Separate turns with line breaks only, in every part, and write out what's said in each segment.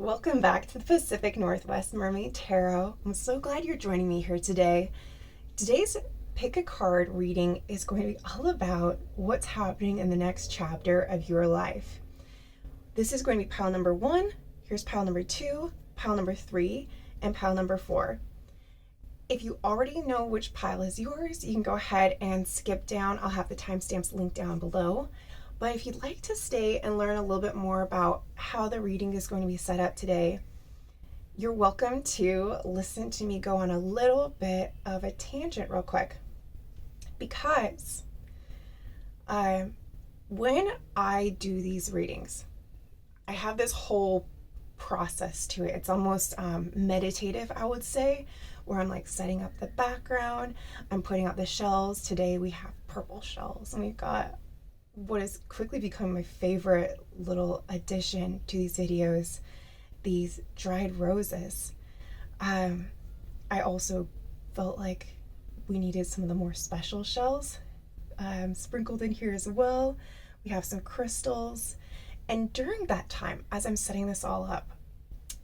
Welcome back to the Pacific Northwest Mermaid Tarot. I'm so glad you're joining me here today. Today's pick a card reading is going to be all about what's happening in the next chapter of your life. This is going to be pile number 1, here's pile number 2, pile number 3, and pile number 4. If you already know which pile is yours, you can go ahead and skip down. I'll have the timestamps linked down below. But if you'd like to stay and learn a little bit more about how the reading is going to be set up today, you're welcome to listen to me go on a little bit of a tangent real quick. Because when I do these readings, I have this whole process to it. It's almost meditative, I would say, where I'm like setting up the background, I'm putting out the shells. Today we have purple shells, and we've got what has quickly become my favorite little addition to these videos, these dried roses. I also felt like we needed some of the more special shells sprinkled in here as well. We have some crystals. And during that time, as I'm setting this all up,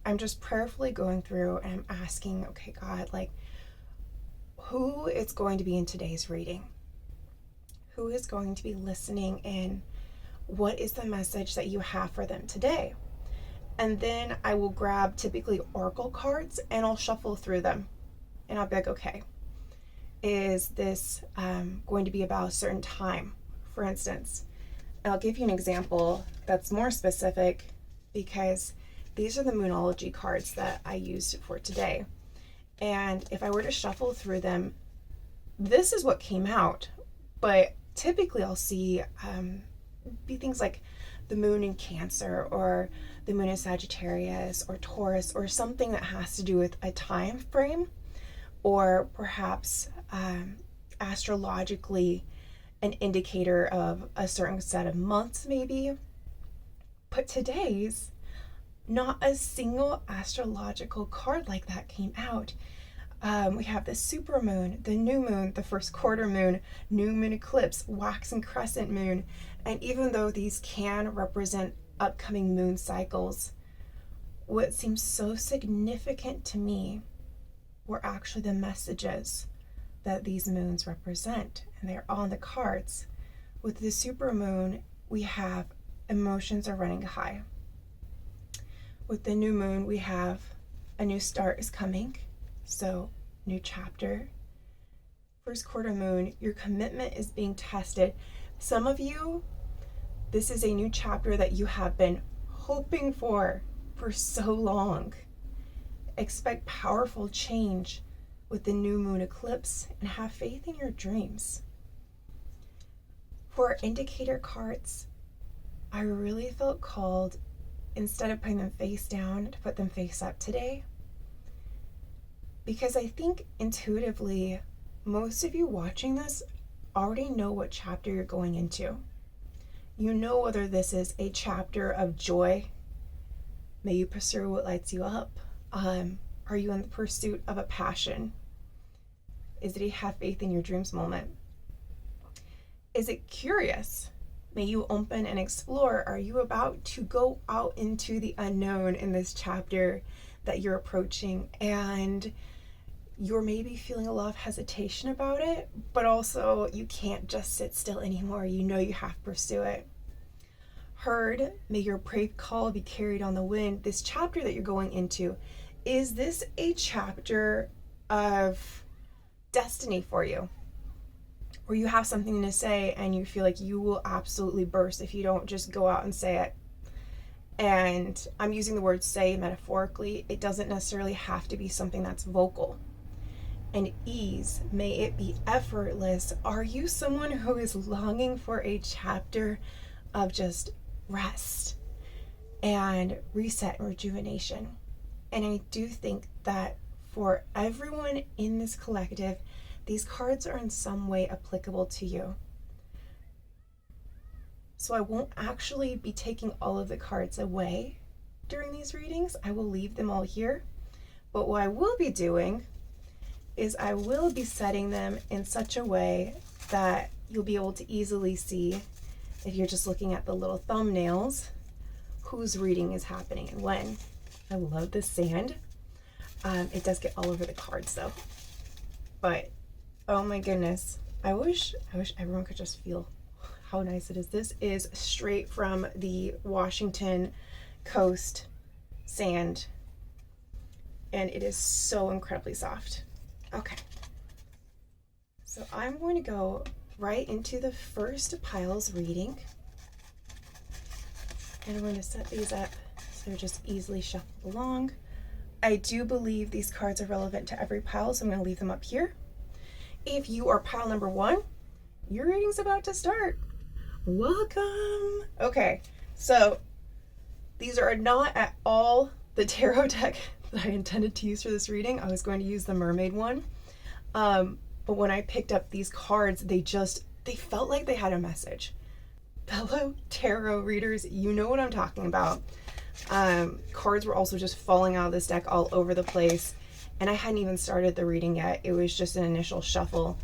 I'm just prayerfully going through and I'm asking, okay, God, like, who is going to be in today's reading? Who is going to be listening in? What is the message that you have for them today? And then I will grab typically oracle cards and I'll shuffle through them. And I'll be like, okay, is this going to be about a certain time, for instance? And I'll give you an example that's more specific because these are the Moonology cards that I used for today. And if I were to shuffle through them, this is what came out. But typically I'll see be things like the moon in Cancer or the moon in Sagittarius or Taurus or something that has to do with a time frame, or perhaps astrologically an indicator of a certain set of months maybe. But today's not a single astrological card like that came out. We have the supermoon, the new moon, the first quarter moon, new moon eclipse, wax and crescent moon. And even though these can represent upcoming moon cycles, what seems so significant to me were actually the messages that these moons represent. And they're on the cards. With the supermoon, we have emotions are running high. With the new moon, we have a new start is coming. So, new chapter. First quarter moon, your commitment is being tested. Some of you, this is a new chapter that you have been hoping for so long. Expect powerful change with the new moon eclipse and have faith in your dreams. For indicator cards, I really felt called, instead of putting them face down, to put them face up today. Because I think intuitively, most of you watching this already know what chapter you're going into. You know whether this is a chapter of joy. May you pursue what lights you up. Are you in the pursuit of a passion? Is it a have faith in your dreams moment? Is it curious? May you open and explore. Are you about to go out into the unknown in this chapter that you're approaching, and you're maybe feeling a lot of hesitation about it, but also you can't just sit still anymore. You know you have to pursue it. Heard, may your brave call be carried on the wind. This chapter that you're going into, is this a chapter of destiny for you? Where you have something to say and you feel like you will absolutely burst if you don't just go out and say it. And I'm using the word say metaphorically. It doesn't necessarily have to be something that's vocal. And ease, may it be effortless. Are you someone who is longing for a chapter of just rest and reset and rejuvenation? And I do think that for everyone in this collective, these cards are in some way applicable to you. So I won't actually be taking all of the cards away during these readings. I will leave them all here. But what I will be doing is I will be setting them in such a way that you'll be able to easily see, if you're just looking at the little thumbnails, whose reading is happening and when. I love the sand. It does get all over the cards though. But oh my goodness, I wish everyone could just feel how nice it is. This is straight from the Washington coast sand, and it is so incredibly soft. Okay, so I'm going to go right into the first pile's reading, and I'm going to set these up so they're just easily shuffled along. I do believe these cards are relevant to every pile, so I'm going to leave them up here. If you are pile number 1, your reading's about to start. Welcome. Okay, so these are not at all the tarot deck that I intended to use for this reading. I was going to use the mermaid one. But when I picked up these cards, they felt like they had a message. Fellow tarot readers, you know what I'm talking about. Cards were also just falling out of this deck all over the place, and I hadn't even started the reading yet. It was just an initial shuffle,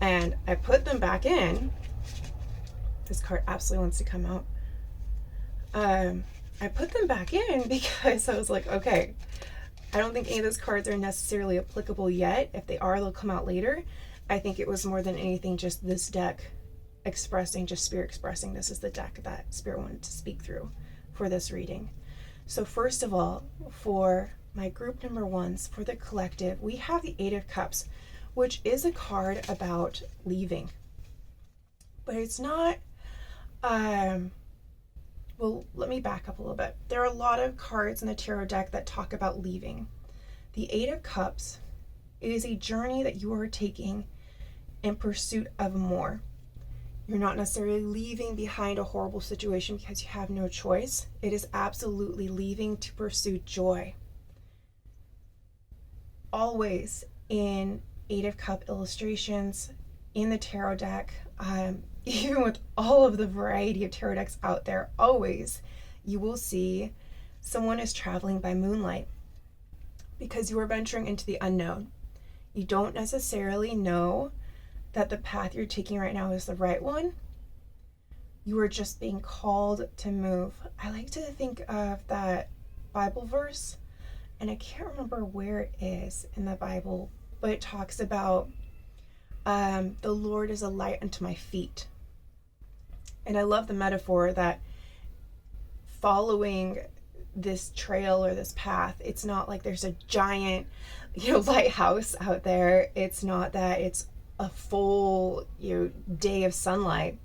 and I put them back in. This card absolutely wants to come out. I put them back in because I was like, okay, I don't think any of those cards are necessarily applicable yet. If they are, they'll come out later. I think it was more than anything just this deck expressing, just Spirit expressing, this is the deck that Spirit wanted to speak through for this reading. So first of all, for my group number 1s, for the collective, we have the 8 of Cups, which is a card about leaving. But it's not, well, let me back up a little bit. There are a lot of cards in the tarot deck that talk about leaving. The 8 of Cups is a journey that you are taking in pursuit of more. You're not necessarily leaving behind a horrible situation because you have no choice. It is absolutely leaving to pursue joy. Always in 8 of Cup illustrations in the tarot deck, even with all of the variety of tarot decks out there, always you will see someone is traveling by moonlight because you are venturing into the unknown. You don't necessarily know that the path you're taking right now is the right one. You are just being called to move. I like to think of that Bible verse, and I can't remember where it is in the Bible, but it talks about the Lord is a light unto my feet. And I love the metaphor that following this trail or this path, it's not like there's a giant, lighthouse out there. It's not that it's a full, day of sunlight.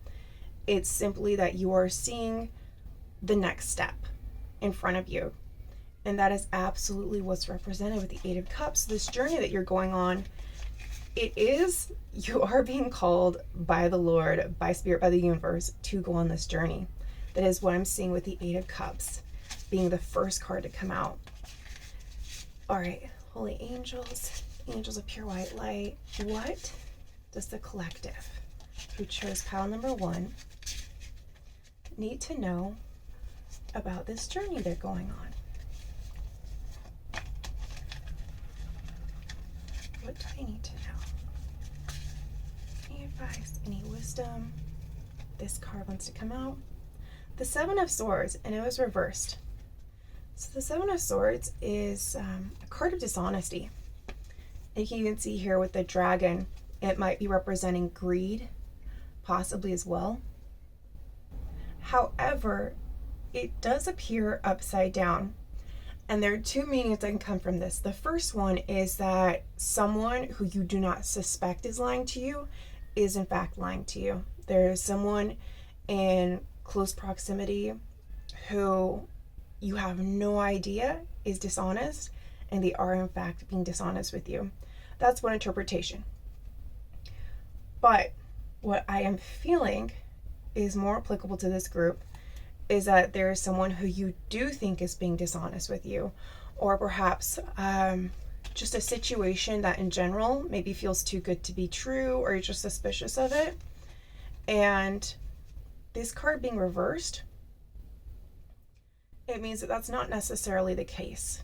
It's simply that you are seeing the next step in front of you. And that is absolutely what's represented with the 8 of Cups. This journey that you're going on, you are being called by the Lord, by Spirit, by the universe to go on this journey. That is what I'm seeing with the 8 of Cups being the first card to come out. All right, holy angels, angels of pure white light. What does the collective who chose pile number 1 need to know about this journey they're going on? What do they need to know? Any advice, any wisdom? This card wants to come out. The 7 of Swords, and it was reversed. So the 7 of Swords is a card of dishonesty. And you can even see here with the dragon, it might be representing greed, possibly as well. However, it does appear upside down. And there are 2 meanings that can come from this. The first one is that someone who you do not suspect is lying to you is in fact lying to you. There is someone in close proximity who you have no idea is dishonest, and they are in fact being dishonest with you. That's one interpretation. But what I am feeling is more applicable to this group is that there is someone who you do think is being dishonest with you, or perhaps just a situation that in general maybe feels too good to be true, or you're just suspicious of it. And this card being reversed, it means that that's not necessarily the case.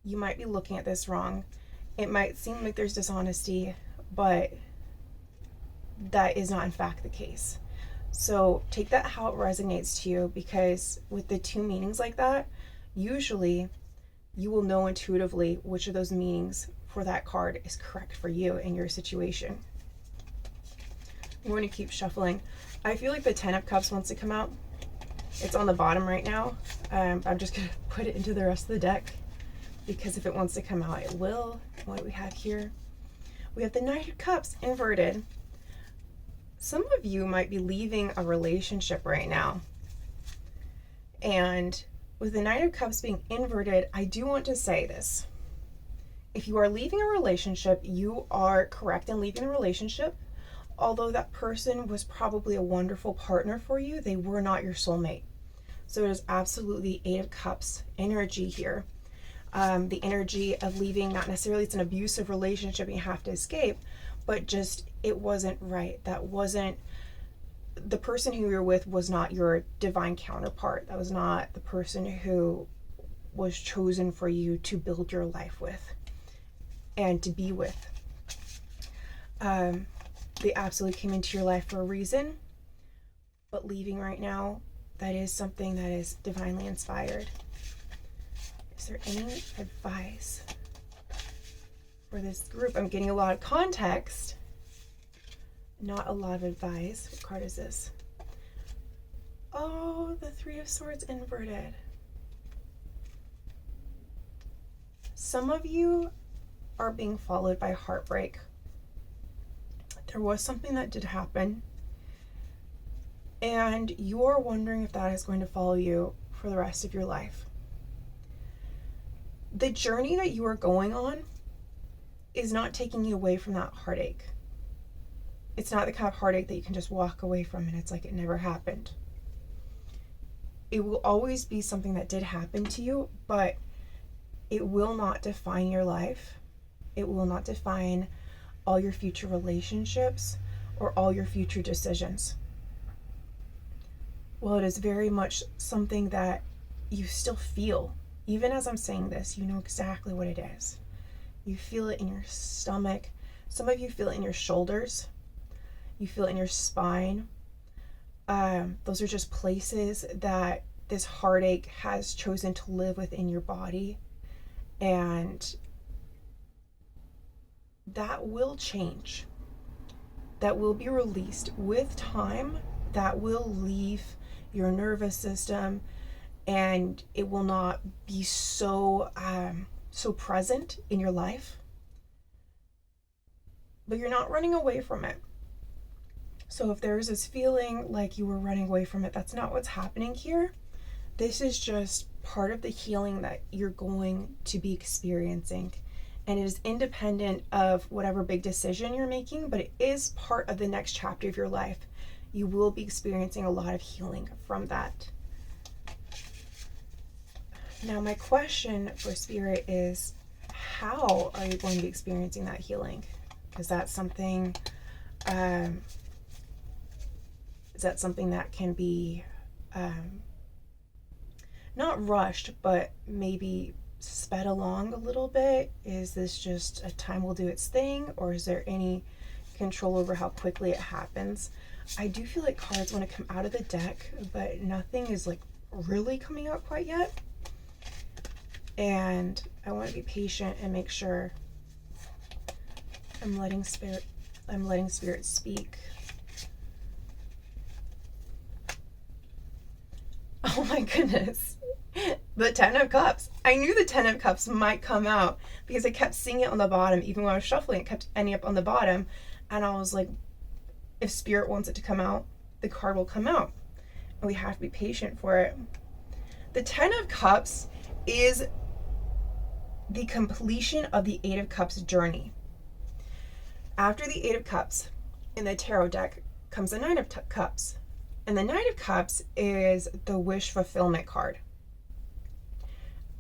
You might be looking at this wrong. It might seem like there's dishonesty, but that is not in fact the case. So take that how it resonates to you, because with the 2 meanings like that, usually you will know intuitively which of those meanings for that card is correct for you in your situation. I'm going to keep shuffling. I feel like the Ten of Cups wants to come out. It's on the bottom right now. I'm just going to put it into the rest of the deck because if it wants to come out, it will. What do we have here? We have the Knight of Cups inverted. Some of you might be leaving a relationship right now. And with the Knight of Cups being inverted, I do want to say this. If you are leaving a relationship, you are correct in leaving a relationship. Although that person was probably a wonderful partner for you, they were not your soulmate. So it is absolutely Eight of Cups energy here. The energy of leaving, not necessarily it's an abusive relationship and you have to escape, but just it wasn't right. That wasn't, the person who you're with was not your divine counterpart. That was not the person who was chosen for you to build your life with and to be with. They absolutely came into your life for a reason, but leaving right now, that is something that is divinely inspired. Is there any advice for this group? I'm getting a lot of context, not a lot of advice. What card is this? Oh, the Three of Swords inverted. Some of you are being followed by heartbreak. There was something that did happen, and you're wondering if that is going to follow you for the rest of your life. The journey that you are going on is not taking you away from that heartache. It's not the kind of heartache that you can just walk away from and it's like it never happened. It will always be something that did happen to you, but it will not define your life. It will not define all your future relationships or all your future decisions. Well, it is very much something that you still feel. Even as I'm saying this, you know exactly what it is. You feel it in your stomach. Some of you feel it in your shoulders. You feel it in your spine. Those are just places that this heartache has chosen to live within your body. And that will change. That will be released with time. That will leave your nervous system, and it will not be so present in your life. But you're not running away from it. So if there's this feeling like you were running away from it, that's not what's happening here. This is just part of the healing that you're going to be experiencing. And it is independent of whatever big decision you're making, but it is part of the next chapter of your life. You will be experiencing a lot of healing from that. Now, my question for Spirit is, how are you going to be experiencing that healing? Is that something that can be not rushed, but maybe sped along a little bit? Is this just a time will do its thing, or is there any control over how quickly it happens? I do feel like cards want to come out of the deck, but nothing is like really coming out quite yet. And I want to be patient and make sure I'm letting spirit speak. Oh my goodness. The Ten of Cups. I knew the Ten of Cups might come out because I kept seeing it on the bottom. Even when I was shuffling, it kept ending up on the bottom. And I was like, if Spirit wants it to come out, the card will come out. And we have to be patient for it. The Ten of Cups is the completion of the Eight of Cups journey. After the Eight of Cups in the tarot deck comes the Nine of Cups. And the Nine of Cups is the wish fulfillment card.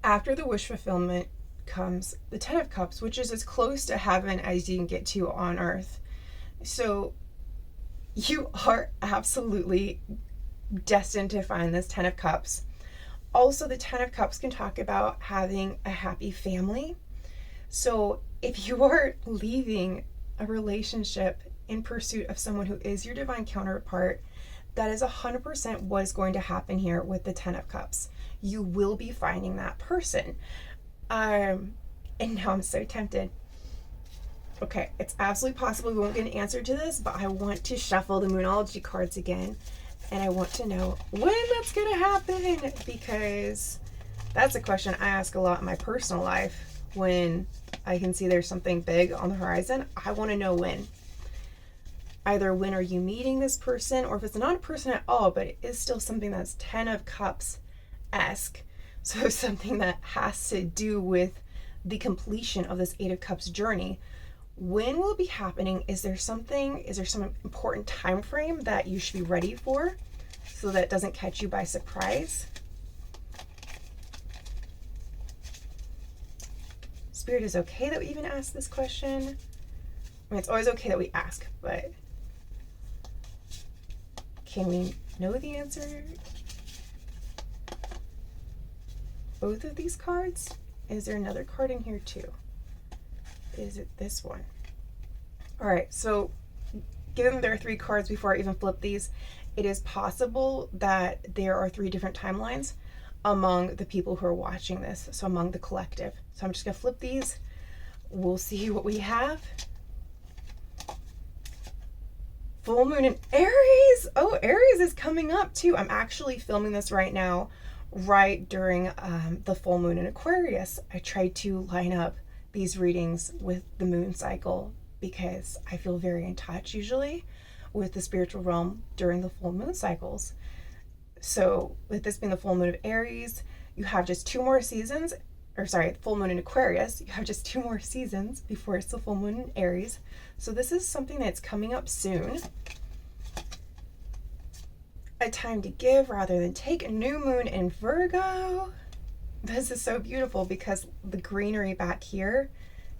After the wish fulfillment comes the Ten of Cups, which is as close to heaven as you can get to on earth. So you are absolutely destined to find this Ten of Cups. Also, the Ten of Cups can talk about having a happy family. So if you are leaving a relationship in pursuit of someone who is your divine counterpart, that is 100% what is going to happen here with the Ten of Cups. You will be finding that person. And now I'm so tempted. Okay, it's absolutely possible we won't get an answer to this, but I want to shuffle the Moonology cards again, and I want to know when that's going to happen, because that's a question I ask a lot in my personal life. When I can see there's something big on the horizon, I want to know when. Either when are you meeting this person, or if it's not a person at all, but it is still something that's 10 of Cups-esque. So something that has to do with the completion of this 8 of Cups journey. When will it be happening? Is there some important time frame that you should be ready for so that it doesn't catch you by surprise? Spirit is okay that we even ask this question. I mean, it's always okay that we ask, but can we know the answer? Both of these cards? Is there another card in here too? Is it this one? All right, so given there are 3 cards before I even flip these, it is possible that there are 3 different timelines among the people who are watching this, so among the collective. So I'm just gonna flip these. We'll see what we have. Full moon in Aries. Oh, Aries is coming up too. I'm actually filming this right now, right during the full moon in Aquarius. I tried to line up these readings with the moon cycle because I feel very in touch usually with the spiritual realm during the full moon cycles. So with this being the full moon of Aries, you have just 2 more seasons, or sorry, full moon in Aquarius, you have just 2 more seasons before it's the full moon in Aries. So this is something that's coming up soon. A time to give rather than take. A new moon in Virgo. This is so beautiful because the greenery back here,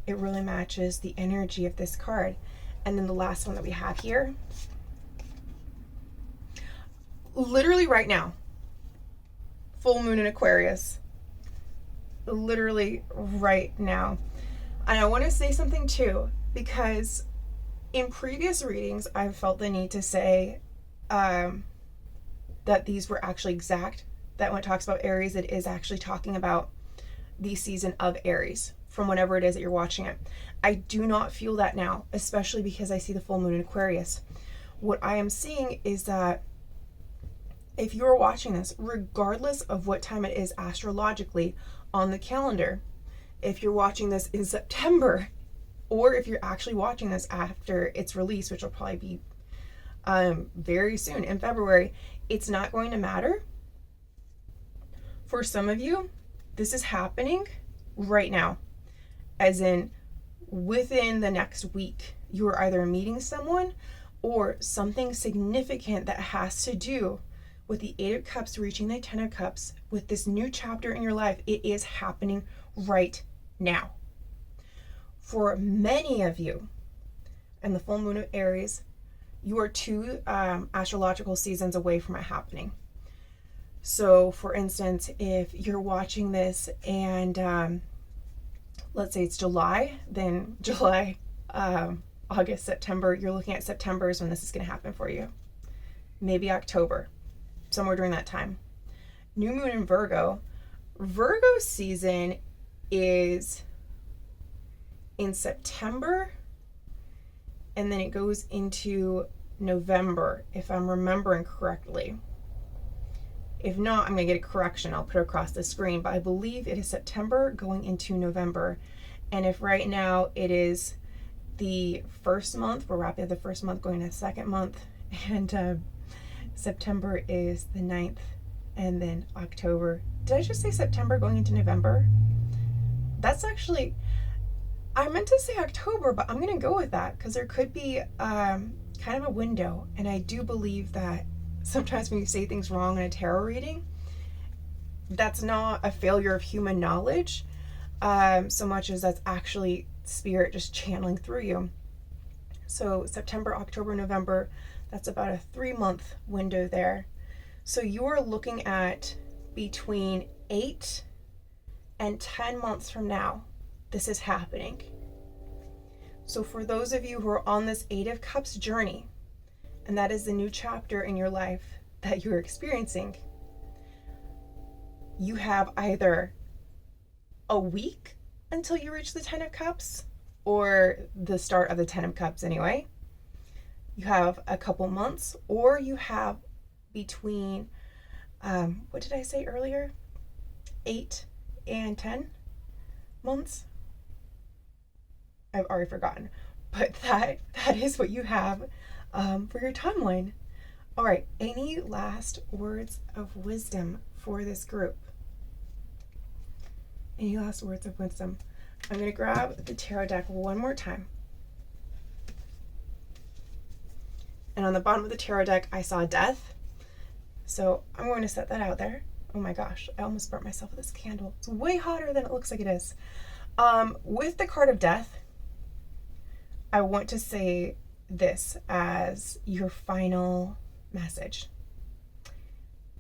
it really matches the energy of this card. And then the last one that we have here, literally right now, full moon in Aquarius, literally right now. And I want to say something too, because in previous readings, I've felt the need to say that these were actually exact, that when it talks about Aries, it is actually talking about the season of Aries from whenever it is that you're watching it. I do not feel that now, especially because I see the full moon in Aquarius. What I am seeing is that if you're watching this, regardless of what time it is astrologically on the calendar, if you're watching this in September, or if you're actually watching this after its release, which will probably be very soon in February, it's not going to matter. For some of you, this is happening right now, as in within the next week. You are either meeting someone or something significant that has to do with the 8 of Cups reaching the 10 of Cups, with this new chapter in your life. It is happening right now. For many of you, and the full moon of Aries, you are 2 astrological seasons away from it happening. So for instance, if you're watching this and let's say it's July, then July, August, September, you're looking at September is when this is going to happen for you. Maybe October, somewhere during that time. New moon in Virgo. Virgo season is in September, and then it goes into November, if I'm remembering correctly. If not, I'm going to get a correction. I'll put it across the screen, but I believe it is September going into November. And if right now it is the first month, we're wrapping up the first month going to the second month, and September is the 9th, and then October. Did I just say September going into November? That's actually, I meant to say October, but I'm going to go with that because there could be kind of a window. And I do believe that sometimes when you say things wrong in a tarot reading, that's not a failure of human knowledge, so much as that's actually spirit just channeling through you. So September, October, November, that's about a 3-month window there. So you are looking at between 8 and 10 months from now, this is happening. So for those of you who are on this 8 of Cups journey, and that is the new chapter in your life that you're experiencing, you have either a week until you reach the 10 of Cups, or the start of the 10 of Cups anyway. You have a couple months, or you have between, what did I say earlier? 8 and 10 months. I've already forgotten, but that is what you have for your timeline. All right, any last words of wisdom for this group? Any last words of wisdom? I'm going to grab the tarot deck one more time. And on the bottom of the tarot deck, I saw death. So I'm going to set that out there. Oh my gosh, I almost burnt myself with this candle. It's way hotter than it looks like it is. With the card of death, I want to say this as your final message.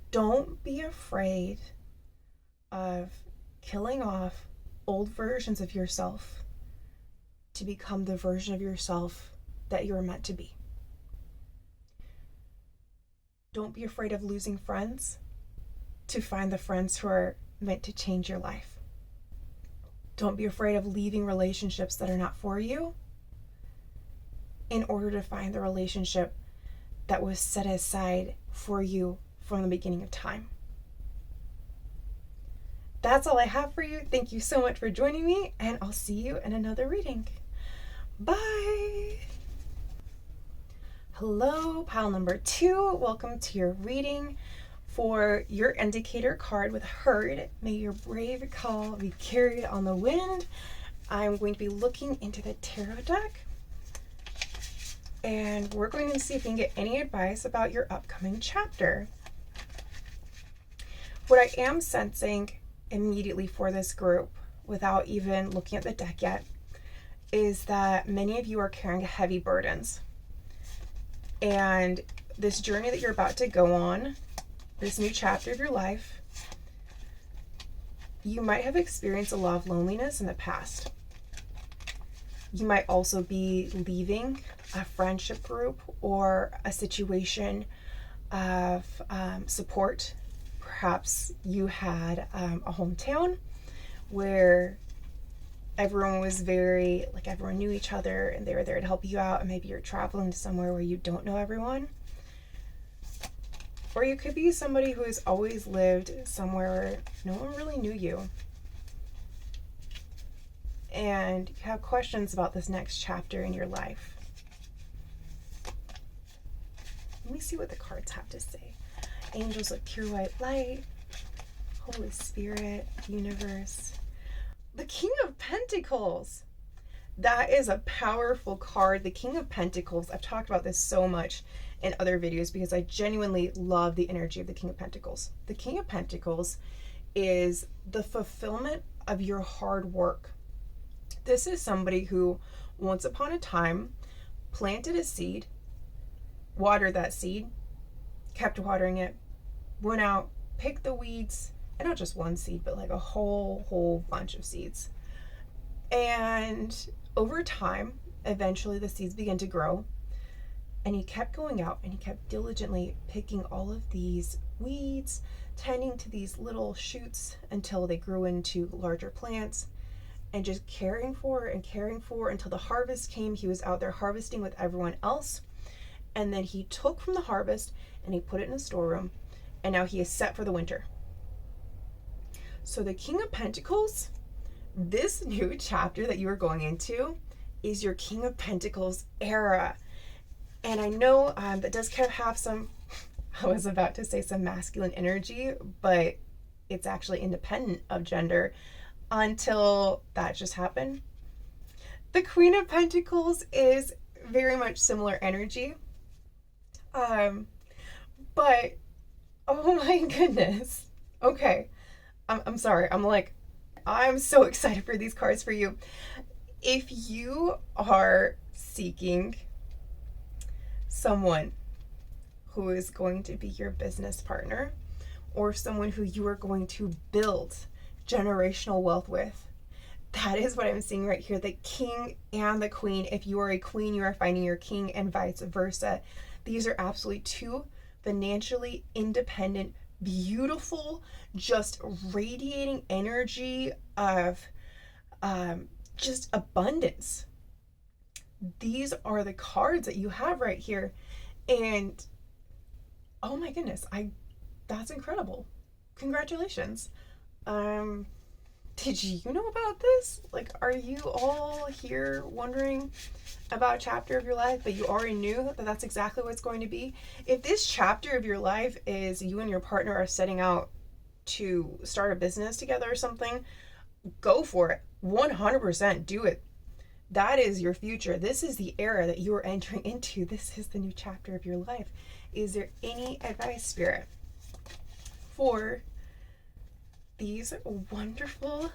Don't be afraid of killing off old versions of yourself to become the version of yourself that you're meant to be. Don't be afraid of losing friends to find the friends who are meant to change your life. Don't be afraid of leaving relationships that are not for you in order to find the relationship that was set aside for you from the beginning of time. That's all I have for you. Thank you so much for joining me, and I'll see you in another reading. Bye! Hello, pile number 2. Welcome to your reading for your indicator card with Herd. May your brave call be carried on the wind. I'm going to be looking into the tarot deck, and we're going to see if we can get any advice about your upcoming chapter. What I am sensing immediately for this group, without even looking at the deck yet, is that many of you are carrying heavy burdens. And this journey that you're about to go on, this new chapter of your life, you might have experienced a lot of loneliness in the past. You might also be leaving a friendship group or a situation of support. Perhaps you had a hometown where everyone was everyone knew each other and they were there to help you out, and maybe you're traveling to somewhere where you don't know everyone. Or you could be somebody who has always lived somewhere where no one really knew you. And you have questions about this next chapter in your life. Let me see what the cards have to say. Angels of pure white light, Holy Spirit, universe. The King of Pentacles. That is a powerful card. The King of Pentacles. I've talked about this so much in other videos because I genuinely love the energy of the King of Pentacles. The King of Pentacles is the fulfillment of your hard work. This is somebody who once upon a time planted a seed, watered that seed, kept watering it, went out, picked the weeds, and not just one seed, but like a whole bunch of seeds. And over time, eventually the seeds began to grow, and he kept going out and he kept diligently picking all of these weeds, tending to these little shoots until they grew into larger plants, and just caring for until the harvest came. He was out there harvesting with everyone else, and then he took from the harvest and he put it in a storeroom, and now he is set for the winter. So the King of Pentacles, this new chapter that you are going into is your King of Pentacles era. And I know that does kind of have some, I was about to say some masculine energy, but it's actually independent of gender until that just happened. The Queen of Pentacles is very much similar energy. But, oh my goodness. Okay. I'm sorry. I'm so excited for these cards for you. If you are seeking someone who is going to be your business partner, or someone who you are going to build generational wealth with, that is what I'm seeing right here. The King and the Queen. If you are a queen, you are finding your king, and vice versa. These are absolutely two financially independent beautiful, just radiating energy of just abundance. These are the cards that you have right here. And oh my goodness, that's incredible. Congratulations. Did you know about this? Like, are you all here wondering about a chapter of your life, but you already knew that that's exactly what it's going to be? If this chapter of your life is you and your partner are setting out to start a business together or something, go for it. 100% do it. That is your future. This is the era that you are entering into. This is the new chapter of your life. Is there any advice, Spirit, for these wonderful,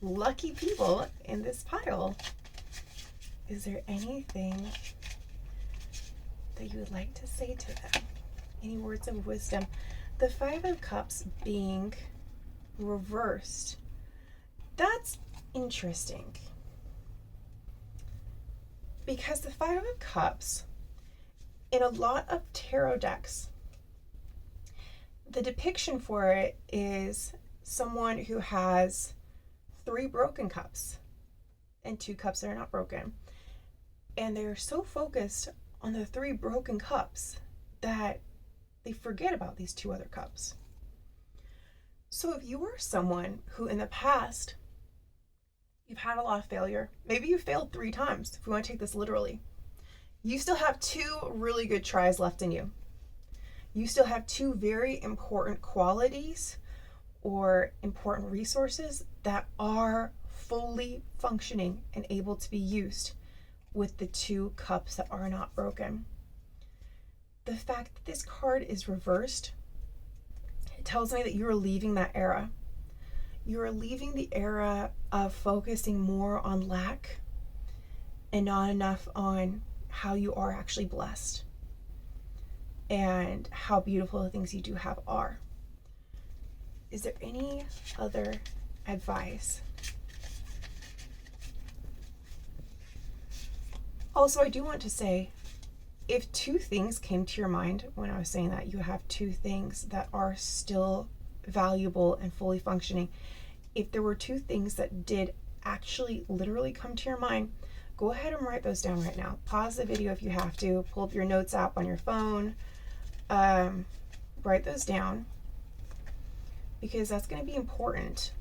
lucky people in this pile? Is there anything that you would like to say to them? Any words of wisdom? The Five of Cups being reversed. That's interesting. Because the Five of Cups, in a lot of tarot decks, the depiction for it is someone who has 3 broken cups and 2 cups that are not broken. And they're so focused on the 3 broken cups that they forget about these 2 other cups. So if you are someone who in the past, you've had a lot of failure, maybe you failed 3 times, if we want to take this literally, you still have 2 really good tries left in you. You still have 2 very important qualities or important resources that are fully functioning and able to be used with the 2 cups that are not broken. The fact that this card is reversed, it tells me that you are leaving that era. You are leaving the era of focusing more on lack and not enough on how you are actually blessed and how beautiful the things you do have are. Is there any other advice? Also, I do want to say, if 2 things came to your mind when I was saying that, you have 2 things that are still valuable and fully functioning. If there were 2 things that did actually literally come to your mind, go ahead and write those down right now. Pause the video if you have to, pull up your notes app on your phone, write those down, because that's going to be important.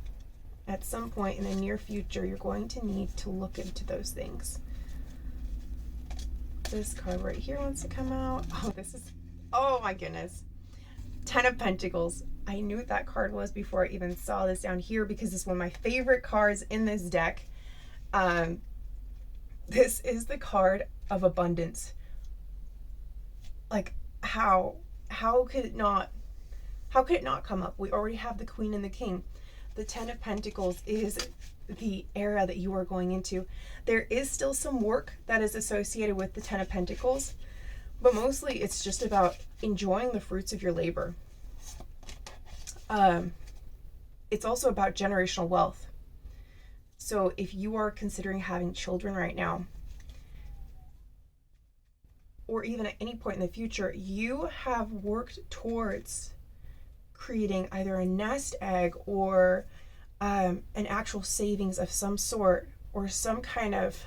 At some point in the near future, you're going to need to look into those things. This card right here wants to come out. Oh my goodness. 10 of Pentacles. I knew what that card was before I even saw this down here, because it's one of my favorite cards in this deck. This is the card of abundance. Like, how could it not come up? We already have the Queen and the King. The 10 of Pentacles is the era that you are going into. There is still some work that is associated with the 10 of Pentacles, but mostly it's just about enjoying the fruits of your labor. It's also about generational wealth. So if you are considering having children right now, or even at any point in the future, you have worked towards creating either a nest egg or an actual savings of some sort, or some kind of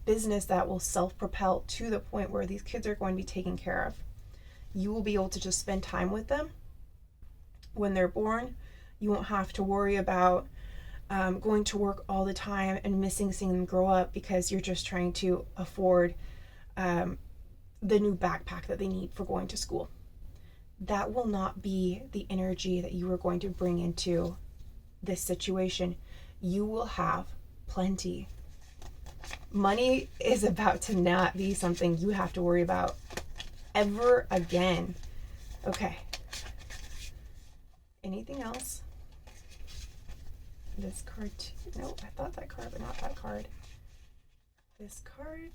business that will self-propel to the point where these kids are going to be taken care of. You will be able to just spend time with them when they're born. You won't have to worry about going to work all the time and missing seeing them grow up because you're just trying to afford the new backpack that they need for going to school. That will not be the energy that you are going to bring into this situation. You will have plenty. Money is about to not be something you have to worry about ever again. Okay. Anything else? This card too. No, I thought that card, but not that card. This card.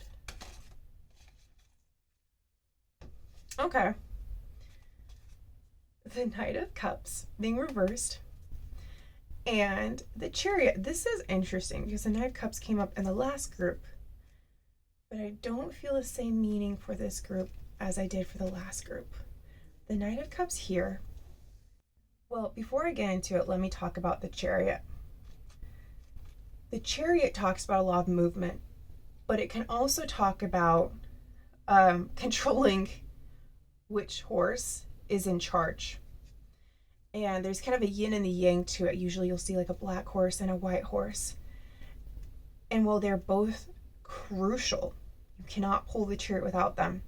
Okay. The Knight of Cups being reversed. And the Chariot. This is interesting because the Knight of Cups came up in the last group, but I don't feel the same meaning for this group as I did for the last group. The Knight of Cups here Well, before I get into it, let me talk about the Chariot. The Chariot talks about a lot of movement, but it can also talk about controlling which horse is in charge. And there's kind of a yin and the yang to it. Usually you'll see like a black horse and a white horse. And while they're both crucial, you cannot pull the Chariot without them.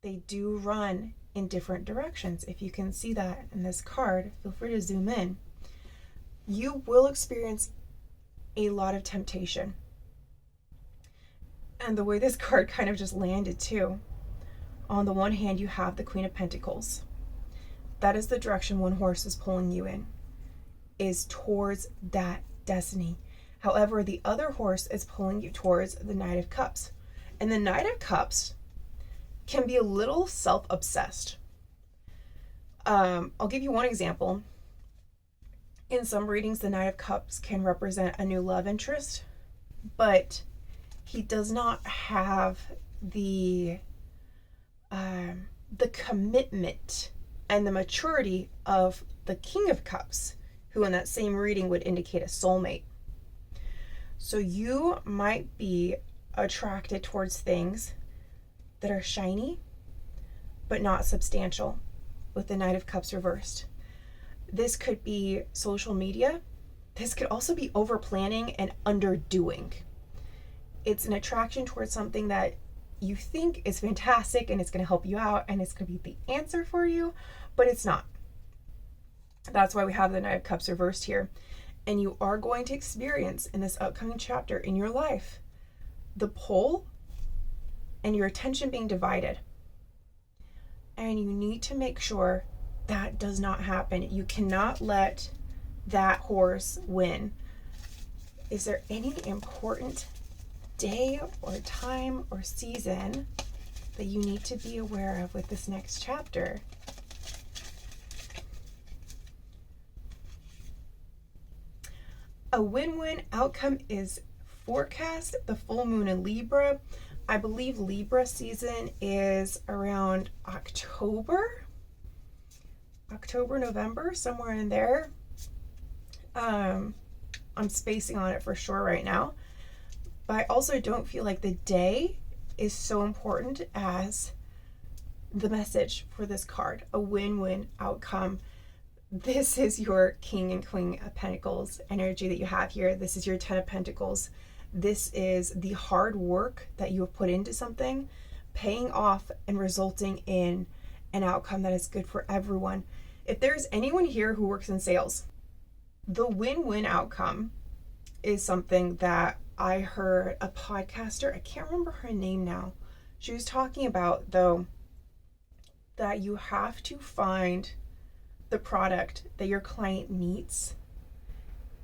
They do run in different directions. If you can see that in this card, feel free to zoom in. You will experience a lot of temptation. And the way this card kind of just landed too, on the one hand, you have the Queen of Pentacles. That is the direction one horse is pulling you in, is towards that destiny. However, the other horse is pulling you towards the Knight of Cups. And the Knight of Cups can be a little self-obsessed. I'll give you one example. In some readings, the Knight of Cups can represent a new love interest, but he does not have the commitment and the maturity of the King of Cups, who in that same reading would indicate a soulmate. So you might be attracted towards things that are shiny, but not substantial, with the Knight of Cups reversed. This could be social media. This could also be over planning and underdoing. It's an attraction towards something that you think is fantastic and it's going to help you out and it's going to be the answer for you, but it's not. That's why we have the Knight of Cups reversed here. And you are going to experience in this upcoming chapter in your life the pull and your attention being divided. And you need to make sure that does not happen. You cannot let that horse win. Is there any important day or time or season that you need to be aware of with this next chapter? A win-win outcome is forecast. The full moon in Libra. I believe Libra season is around October, November, somewhere in there. I'm spacing on it for sure right now. But I also don't feel like the day is so important as the message for this card. A win-win outcome. This is your King and Queen of Pentacles energy that you have here. This is your Ten of Pentacles. This is the hard work that you have put into something, paying off and resulting in an outcome that is good for everyone. If there's anyone here who works in sales, the win-win outcome is something that I heard a podcaster, I can't remember her name now, she was talking about, though, that you have to find the product that your client needs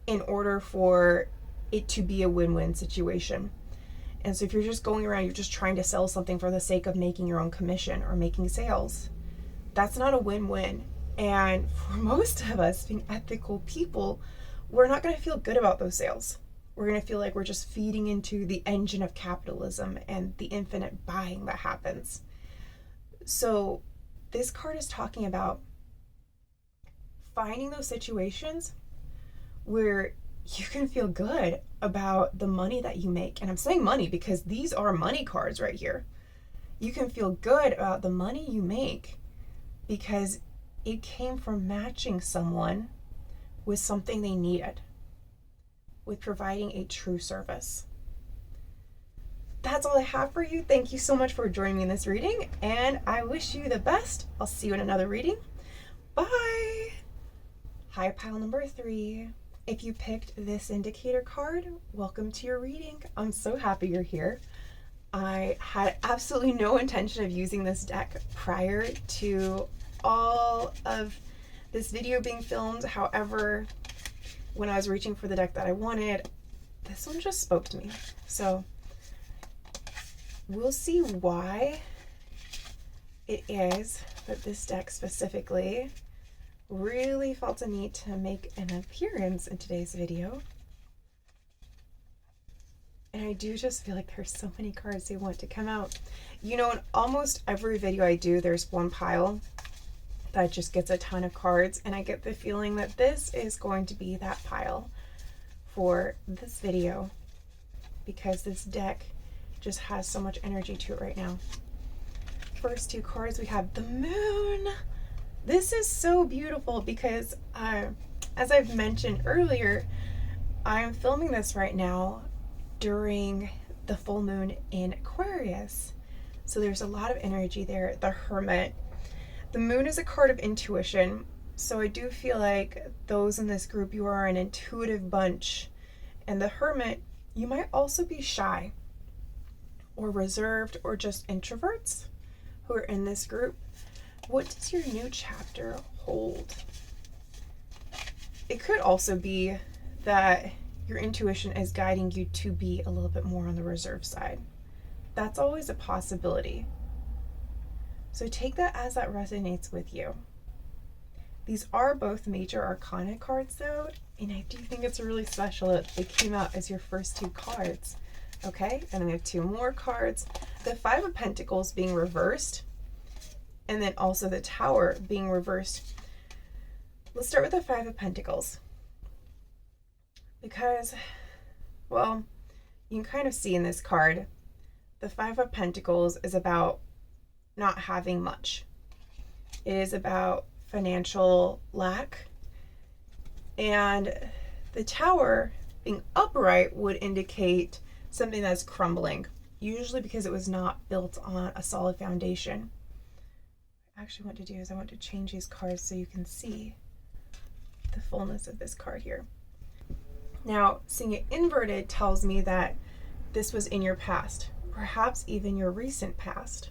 in order for it to be a win-win situation. And so if you're just going around, you're just trying to sell something for the sake of making your own commission or making sales, that's not a win-win. And for most of us being ethical people, we're not going to feel good about those sales. We're going to feel like we're just feeding into the engine of capitalism and the infinite buying that happens. So this card is talking about finding those situations where you can feel good about the money that you make. And I'm saying money because these are money cards right here. You can feel good about the money you make because it came from matching someone with something they needed, with providing a true service. That's all I have for you. Thank you so much for joining me in this reading, and I wish you the best. I'll see you in another reading. Bye! High pile number 3. If you picked this indicator card, welcome to your reading. I'm so happy you're here. I had absolutely no intention of using this deck prior to all of this video being filmed. However, when I was reaching for the deck that I wanted, this one just spoke to me. So we'll see why it is that this deck specifically really felt a need to make an appearance in today's video. And I do just feel like there's so many cards they want to come out. You know, in almost every video I do, there's one pile that just gets a ton of cards, and I get the feeling that this is going to be that pile for this video because this deck just has so much energy to it right now. First two cards, we have the Moon. This is so beautiful because as I've mentioned earlier, I'm filming this right now during the full moon in Aquarius. So there's a lot of energy there. The Hermit. The Moon is a card of intuition. So I do feel like those in this group, you are an intuitive bunch. And the Hermit, you might also be shy or reserved or just introverts who are in this group. What does your new chapter hold? It could also be that your intuition is guiding you to be a little bit more on the reserve side. That's always a possibility. So take that as that resonates with you. These are both major arcana cards though, and I do think it's really special that they came out as your first two cards. Okay, and then we have two more cards. The Five of Pentacles being reversed, and then also the Tower being reversed. Let's start with the Five of Pentacles. Because, well, you can kind of see in this card, the Five of Pentacles is about not having much. It is about financial lack. And the Tower being upright would indicate something that's crumbling, usually because it was not built on a solid foundation. Actually, what to do is I want to change these cards so you can see the fullness of this card here. Now, seeing it inverted tells me that this was in your past, perhaps even your recent past.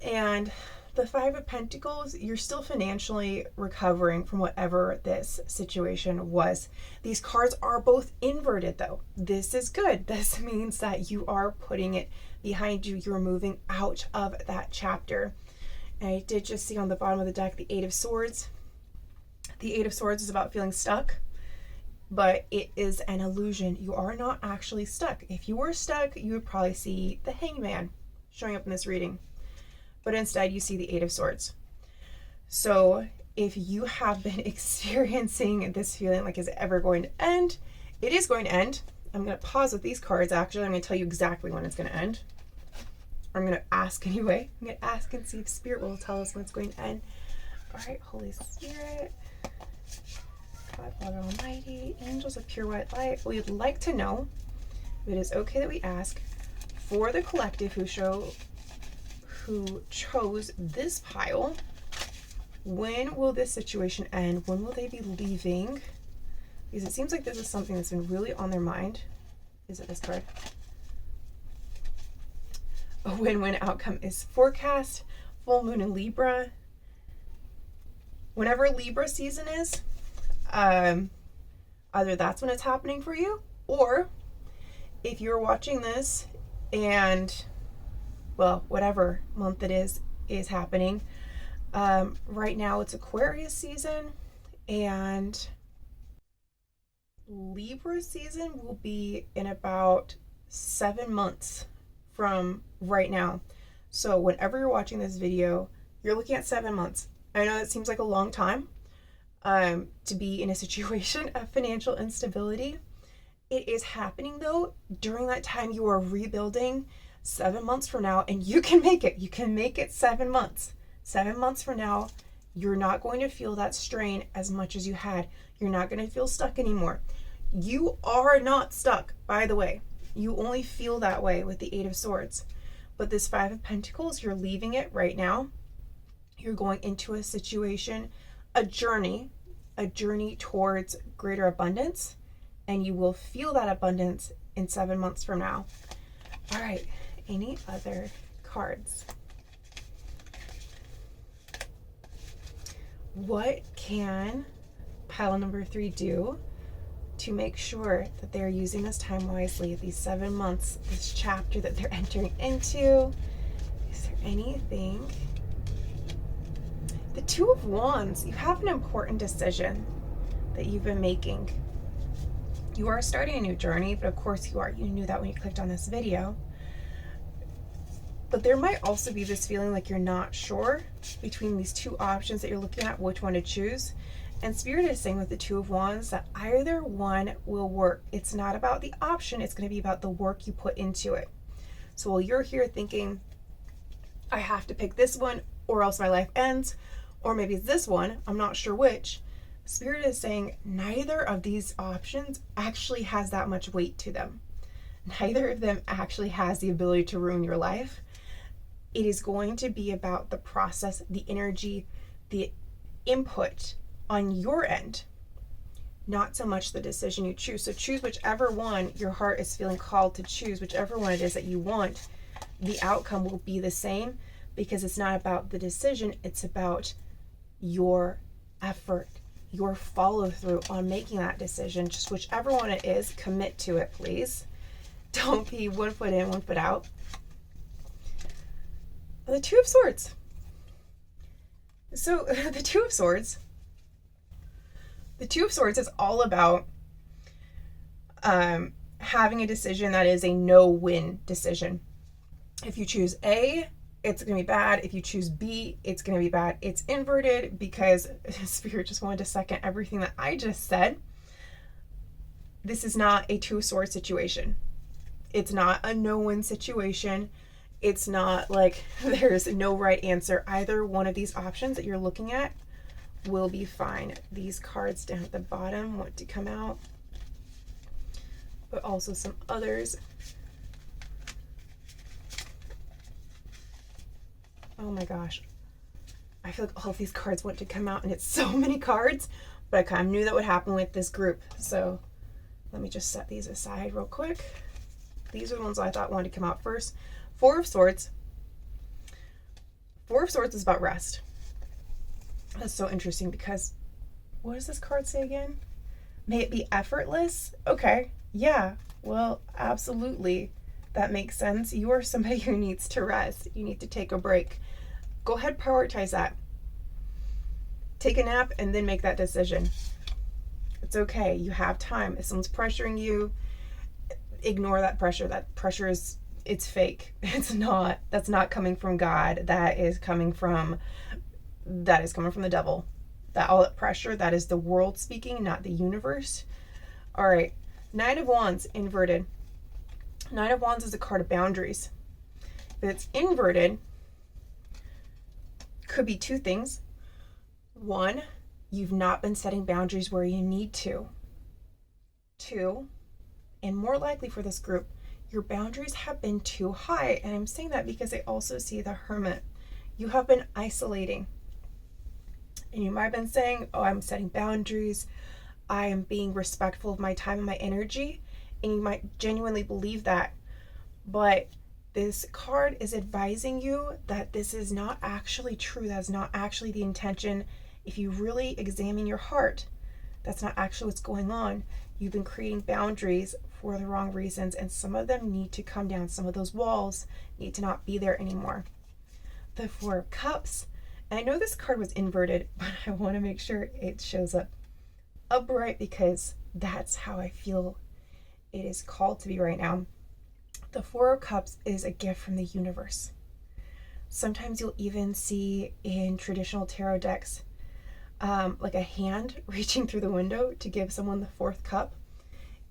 And the Five of Pentacles, you're still financially recovering from whatever this situation was. These cards are both inverted though. This is good. This means that you are putting it behind you. You're moving out of that chapter. And I did just see on the bottom of the deck the Eight of Swords. The Eight of Swords is about feeling stuck, but it is an illusion. You are not actually stuck. If you were stuck, you would probably see the Hangman showing up in this reading. But instead you see the Eight of Swords. So if you have been experiencing this feeling like, is it ever going to end? It is going to end. I'm going to pause with these cards actually. I'm going to tell you exactly when it's going to end. I'm going to ask anyway. I'm going to ask and see if Spirit will tell us when it's going to end. All right, Holy Spirit, God, Father Almighty, angels of pure white light, we'd like to know if it is okay that we ask for the collective who chose this pile, when will this situation end? When will they be leaving? Because it seems like this is something that's been really on their mind. Is it this card? A win-win outcome is forecast. Full moon in Libra. Whenever Libra season is, either that's when it's happening for you, or if you're watching this and, well, whatever month it is happening. Right now it's Aquarius season, and Libra season will be in about 7 months from right now. So whenever you're watching this video, you're looking at 7 months. I know it seems like a long time to be in a situation of financial instability. It is happening though. During that time, you are rebuilding. 7 months from now, and you can make it. You can make it 7 months. 7 months from now, you're not going to feel that strain as much as you had. You're not going to feel stuck anymore. You are not stuck, by the way. You only feel that way with the Eight of Swords. But this Five of Pentacles, you're leaving it right now. You're going into a situation, a journey towards greater abundance, and you will feel that abundance in 7 months from now. All right, any other cards? What can pile number 3 do to make sure that they're using this time wisely, these 7 months, this chapter that they're entering into? Is there anything? The Two of Wands, you have an important decision that you've been making. You are starting a new journey, but of course you are. You knew that when you clicked on this video. But there might also be this feeling like you're not sure between these two options that you're looking at, which one to choose. And Spirit is saying with the Two of Wands that either one will work. It's not about the option, it's going to be about the work you put into it. So while you're here thinking, I have to pick this one or else my life ends, or maybe it's this one, I'm not sure which, Spirit is saying neither of these options actually has that much weight to them. Neither of them actually has the ability to ruin your life. It is going to be about the process, the energy, the input on your end, not so much the decision you choose. So choose whichever one your heart is feeling called to choose, whichever one it is that you want. The outcome will be the same because it's not about the decision, it's about your effort, your follow through on making that decision. Just whichever one it is, commit to it, please. Don't be one foot in, one foot out. The Two of Swords. So the Two of Swords is all about having a decision that is a no-win decision. If you choose A, it's going to be bad. If you choose B, it's going to be bad. It's inverted because Spirit just wanted to second everything that I just said. This is not a Two of Swords situation. It's not a no-win situation. It's not like there's no right answer. Either one of these options that you're looking at will be fine. These cards down at the bottom want to come out, but also some others. Oh my gosh. I feel like all of these cards want to come out and it's so many cards, but I kind of knew that would happen with this group. So let me just set these aside real quick. These are the ones I thought wanted to come out first. Four of Swords. Four of Swords is about rest. That's so interesting because what does this card say again? May it be effortless? Okay. Yeah. Well, absolutely. That makes sense. You are somebody who needs to rest. You need to take a break. Go ahead, prioritize that. Take a nap and then make that decision. It's okay. You have time. If someone's pressuring you, ignore that pressure. That pressure is, it's fake. It's not. That's not coming from God. That is coming from the devil. That all that pressure, that is the world speaking, not the universe. All right. Nine of Wands inverted. Nine of Wands is a card of boundaries. If it's inverted, could be two things. One, you've not been setting boundaries where you need to. Two, and more likely for this group, your boundaries have been too high. And I'm saying that because I also see the Hermit. You have been isolating. And you might have been saying, oh, I'm setting boundaries. I am being respectful of my time and my energy. And you might genuinely believe that. But this card is advising you that this is not actually true. That's not actually the intention. If you really examine your heart, that's not actually what's going on. You've been creating boundaries for the wrong reasons, and some of them need to come down. Some of those walls need to not be there anymore. The Four of Cups. And I know this card was inverted, but I want to make sure it shows up upright because that's how I feel it is called to be right now. The Four of Cups is a gift from the universe. Sometimes you'll even see in traditional tarot decks like a hand reaching through the window to give someone the fourth cup.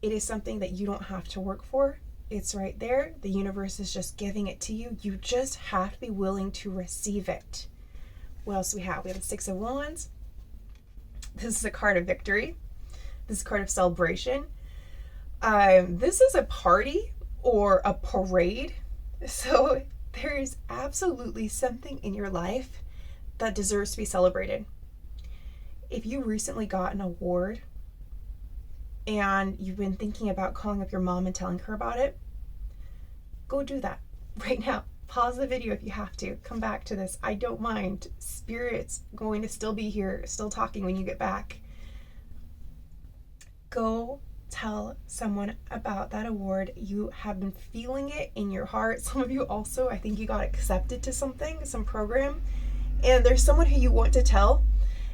It is something that you don't have to work for. It's right there. The universe is just giving it to you. You just have to be willing to receive it. What else do we have? We have the Six of Wands. This is a card of victory. This is a card of celebration. This is a party or a parade. So there is absolutely something in your life that deserves to be celebrated. If you recently got an award and you've been thinking about calling up your mom and telling her about it, go do that right now. Pause the video if you have to. Come back to this. I don't mind. Spirit's going to still be here, still talking when you get back. Go tell someone about that award. You have been feeling it in your heart. Some of you also, I think you got accepted to something, some program, and there's someone who you want to tell,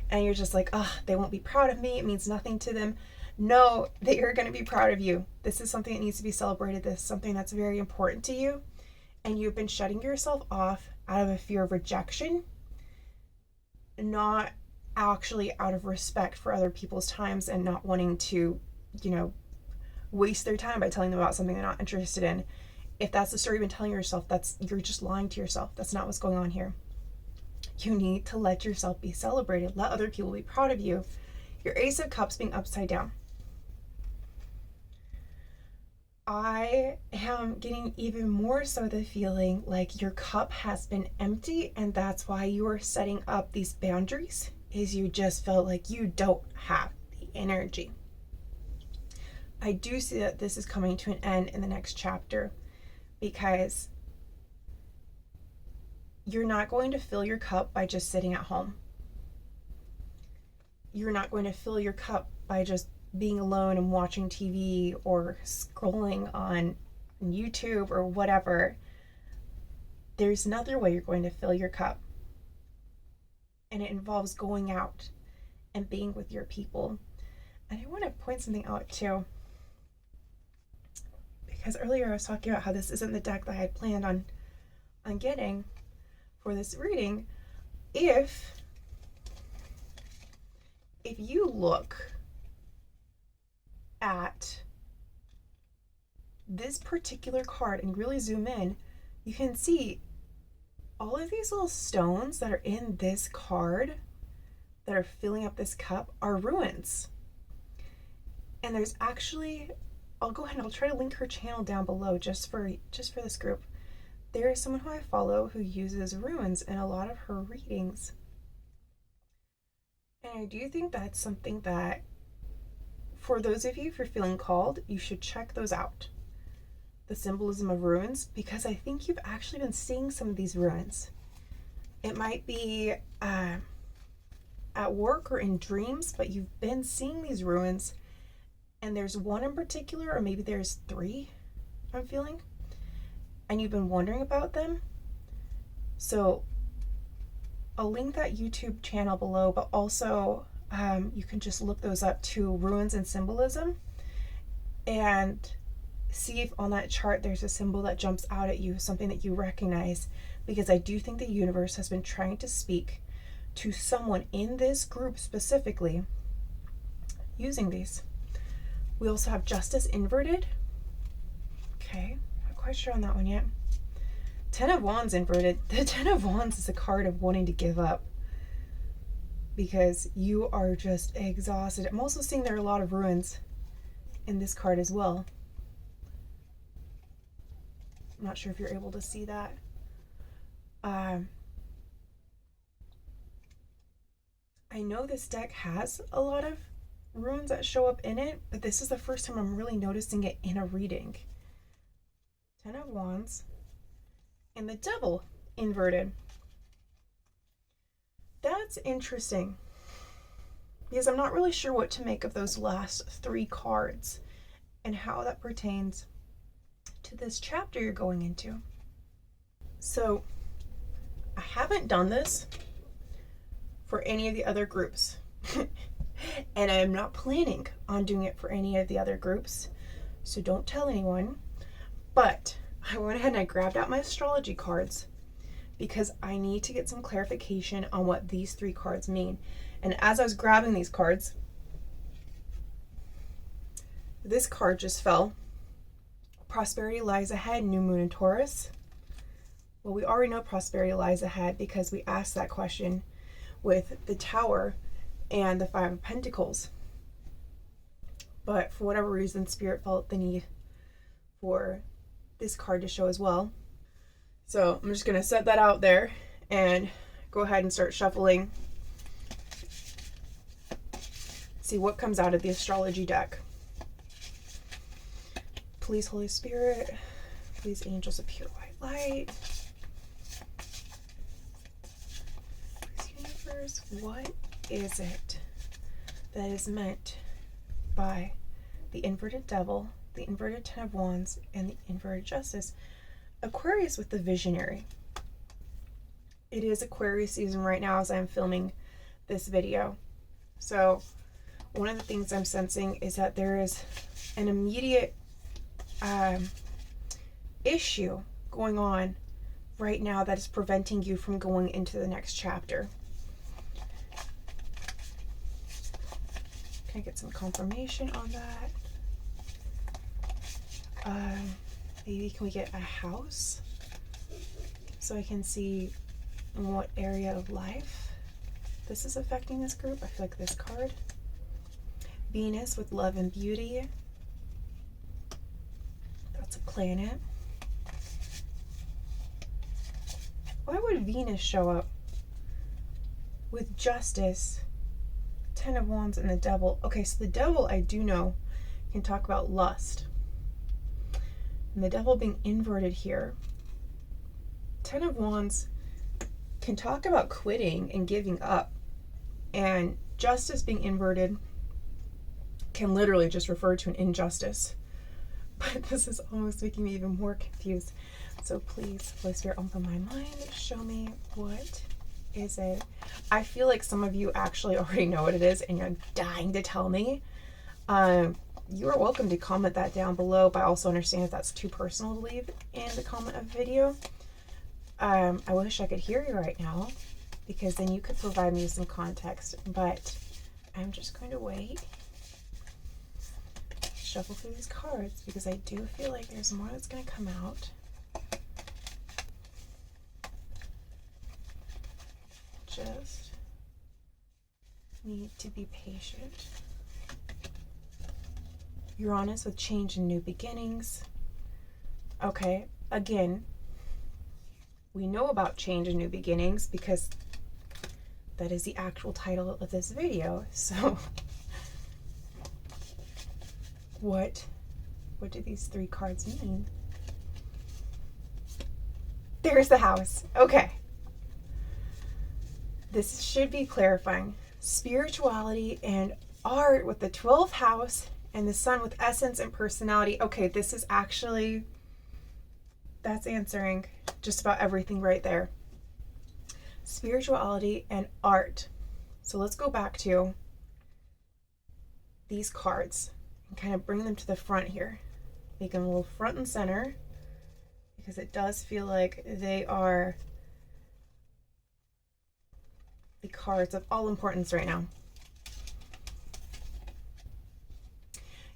and you're just like, oh, they won't be proud of me. It means nothing to them. No, they are going to be proud of you. This is something that needs to be celebrated. This is something that's very important to you. and you've been shutting yourself off out of a fear of rejection, not actually out of respect for other people's times and not wanting to, waste their time by telling them about something they're not interested in. If that's the story you've been telling yourself, you're just lying to yourself. That's not what's going on here. You need to let yourself be celebrated. Let other people be proud of you. Your Ace of Cups being upside down. I am getting even more so the feeling like your cup has been empty, and that's why you are setting up these boundaries, is you just felt like you don't have the energy. I do see that this is coming to an end in the next chapter, because you're not going to fill your cup by just sitting at home. You're not going to fill your cup by just being alone and watching TV or scrolling on YouTube or whatever. There's another way you're going to fill your cup. And it involves going out and being with your people. And I want to point something out too. Because earlier I was talking about how this isn't the deck that I had planned on getting for this reading. If you look at this particular card and really zoom in, you can see all of these little stones that are in this card that are filling up this cup are ruins. And there's actually, I'll go ahead and I'll try to link her channel down below just for this group. There is someone who I follow who uses ruins in a lot of her readings. And I do think that's something that, for those of you, if you're feeling called, you should check those out. The symbolism of ruins, because I think you've actually been seeing some of these ruins. It might be at work or in dreams, but you've been seeing these ruins. And there's one in particular, or maybe there's three, I'm feeling. And you've been wondering about them. So I'll link that YouTube channel below, but also you can just look those up too, ruins and symbolism, and see if on that chart there's a symbol that jumps out at you, something that you recognize, because I do think the universe has been trying to speak to someone in this group specifically using these. We also have justice inverted. Okay, not quite sure on that one yet. Ten of Wands inverted. The Ten of Wands is a card of wanting to give up because you are just exhausted. I'm also seeing there are a lot of ruins in this card as well. I'm not sure if you're able to see that. I know this deck has a lot of runes that show up in it, but this is the first time I'm really noticing it in a reading. Ten of Wands and the Devil inverted. That's interesting, because I'm not really sure what to make of those last three cards and how that pertains to this chapter you're going into. So I haven't done this for any of the other groups and I am not planning on doing it for any of the other groups, so don't tell anyone. But I went ahead and I grabbed out my astrology cards because I need to get some clarification on what these three cards mean. And as I was grabbing these cards, this card just fell. Prosperity lies ahead, new moon in Taurus. Well, we already know prosperity lies ahead because we asked that question with the Tower and the Five of Pentacles. But for whatever reason, Spirit felt the need for this card to show as well. So I'm just going to set that out there and go ahead and start shuffling. See what comes out of the astrology deck. Please, Holy Spirit. Please, angels of pure white light. Please, universe. What is it that is meant by the inverted Devil, the inverted Ten of Wands, and the inverted Justice? Aquarius with the Visionary. It is Aquarius season right now as I'm filming this video. So one of the things I'm sensing is that there is an immediate issue going on right now that is preventing you from going into the next chapter? Can I get some confirmation on that? Maybe can we get a house so I can see in what area of life this is affecting this group? I feel like this card. Venus with love and beauty. That's a planet. Why would Venus show up with justice, 10 of Wands, and the devil? Okay, so the devil, I do know, can talk about lust. And the devil being inverted here. 10 of Wands can talk about quitting and giving up. And justice being inverted can literally just refer to an injustice. But this is almost making me even more confused. So please, Holy Spirit, open my mind. Show me, what is it? I feel like some of you actually already know what it is and you're dying to tell me. You are welcome to comment that down below, but I also understand if that's too personal to leave in the comment of video. I wish I could hear you right now, because then you could provide me some context, but I'm just going to wait, shuffle through these cards, because I do feel like there's more that's going to come out. Just need to be patient. Uranus with change and new beginnings. Okay, again, we know about change and new beginnings because that is the actual title of this video. So what do these three cards mean? There's the house. Okay. This should be clarifying. Spirituality and art with the 12th house and the sun with essence and personality. Okay, this is actually, that's answering just about everything right there. Spirituality and art. So let's go back to these cards and kind of bring them to the front here. Make them a little front and center, because it does feel like they are the cards of all importance right now.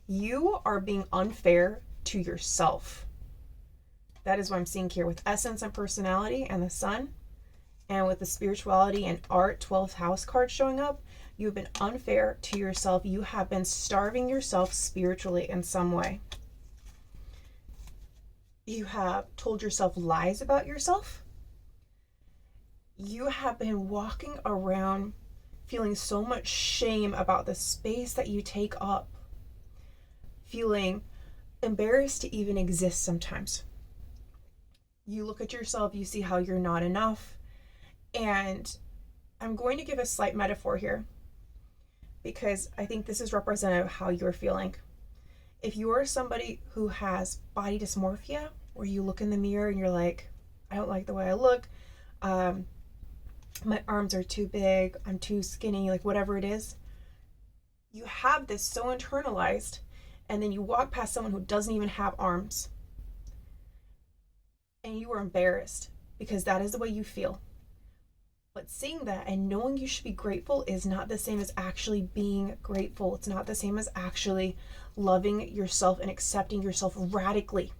You are being unfair to yourself. That is what I'm seeing here with essence and personality and the sun, and with the spirituality and art 12th house card showing up. You've been unfair to yourself. You have been starving yourself spiritually in some way. You have told yourself lies about yourself. You have been walking around feeling so much shame about the space that you take up, feeling embarrassed to even exist sometimes. You look at yourself, you see how you're not enough. And I'm going to give a slight metaphor here, because I think this is representative of how you're feeling. If you are somebody who has body dysmorphia, where you look in the mirror and you're like, I don't like the way I look, my arms are too big, I'm too skinny, like whatever it is, you have this so internalized, and then you walk past someone who doesn't even have arms, and you are embarrassed because that is the way you feel. But seeing that and knowing you should be grateful is not the same as actually being grateful. It's not the same as actually loving yourself and accepting yourself radically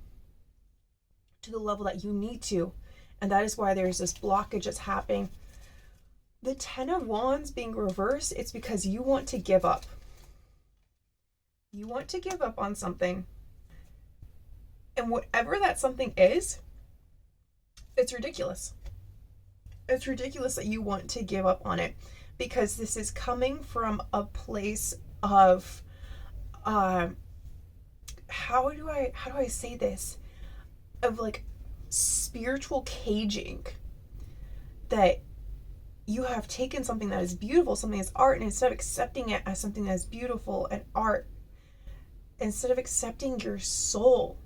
to the level that you need to. And that is why there's this blockage that's happening. The 10 of Wands being reversed, it's because you want to give up. You want to give up on something. And whatever that something is, it's ridiculous. It's ridiculous that you want to give up on it, because this is coming from a place of how do I say this? Of like spiritual caging, that you have taken something that is beautiful, something that's art, and instead of accepting it as something that is beautiful and art, instead of accepting your soul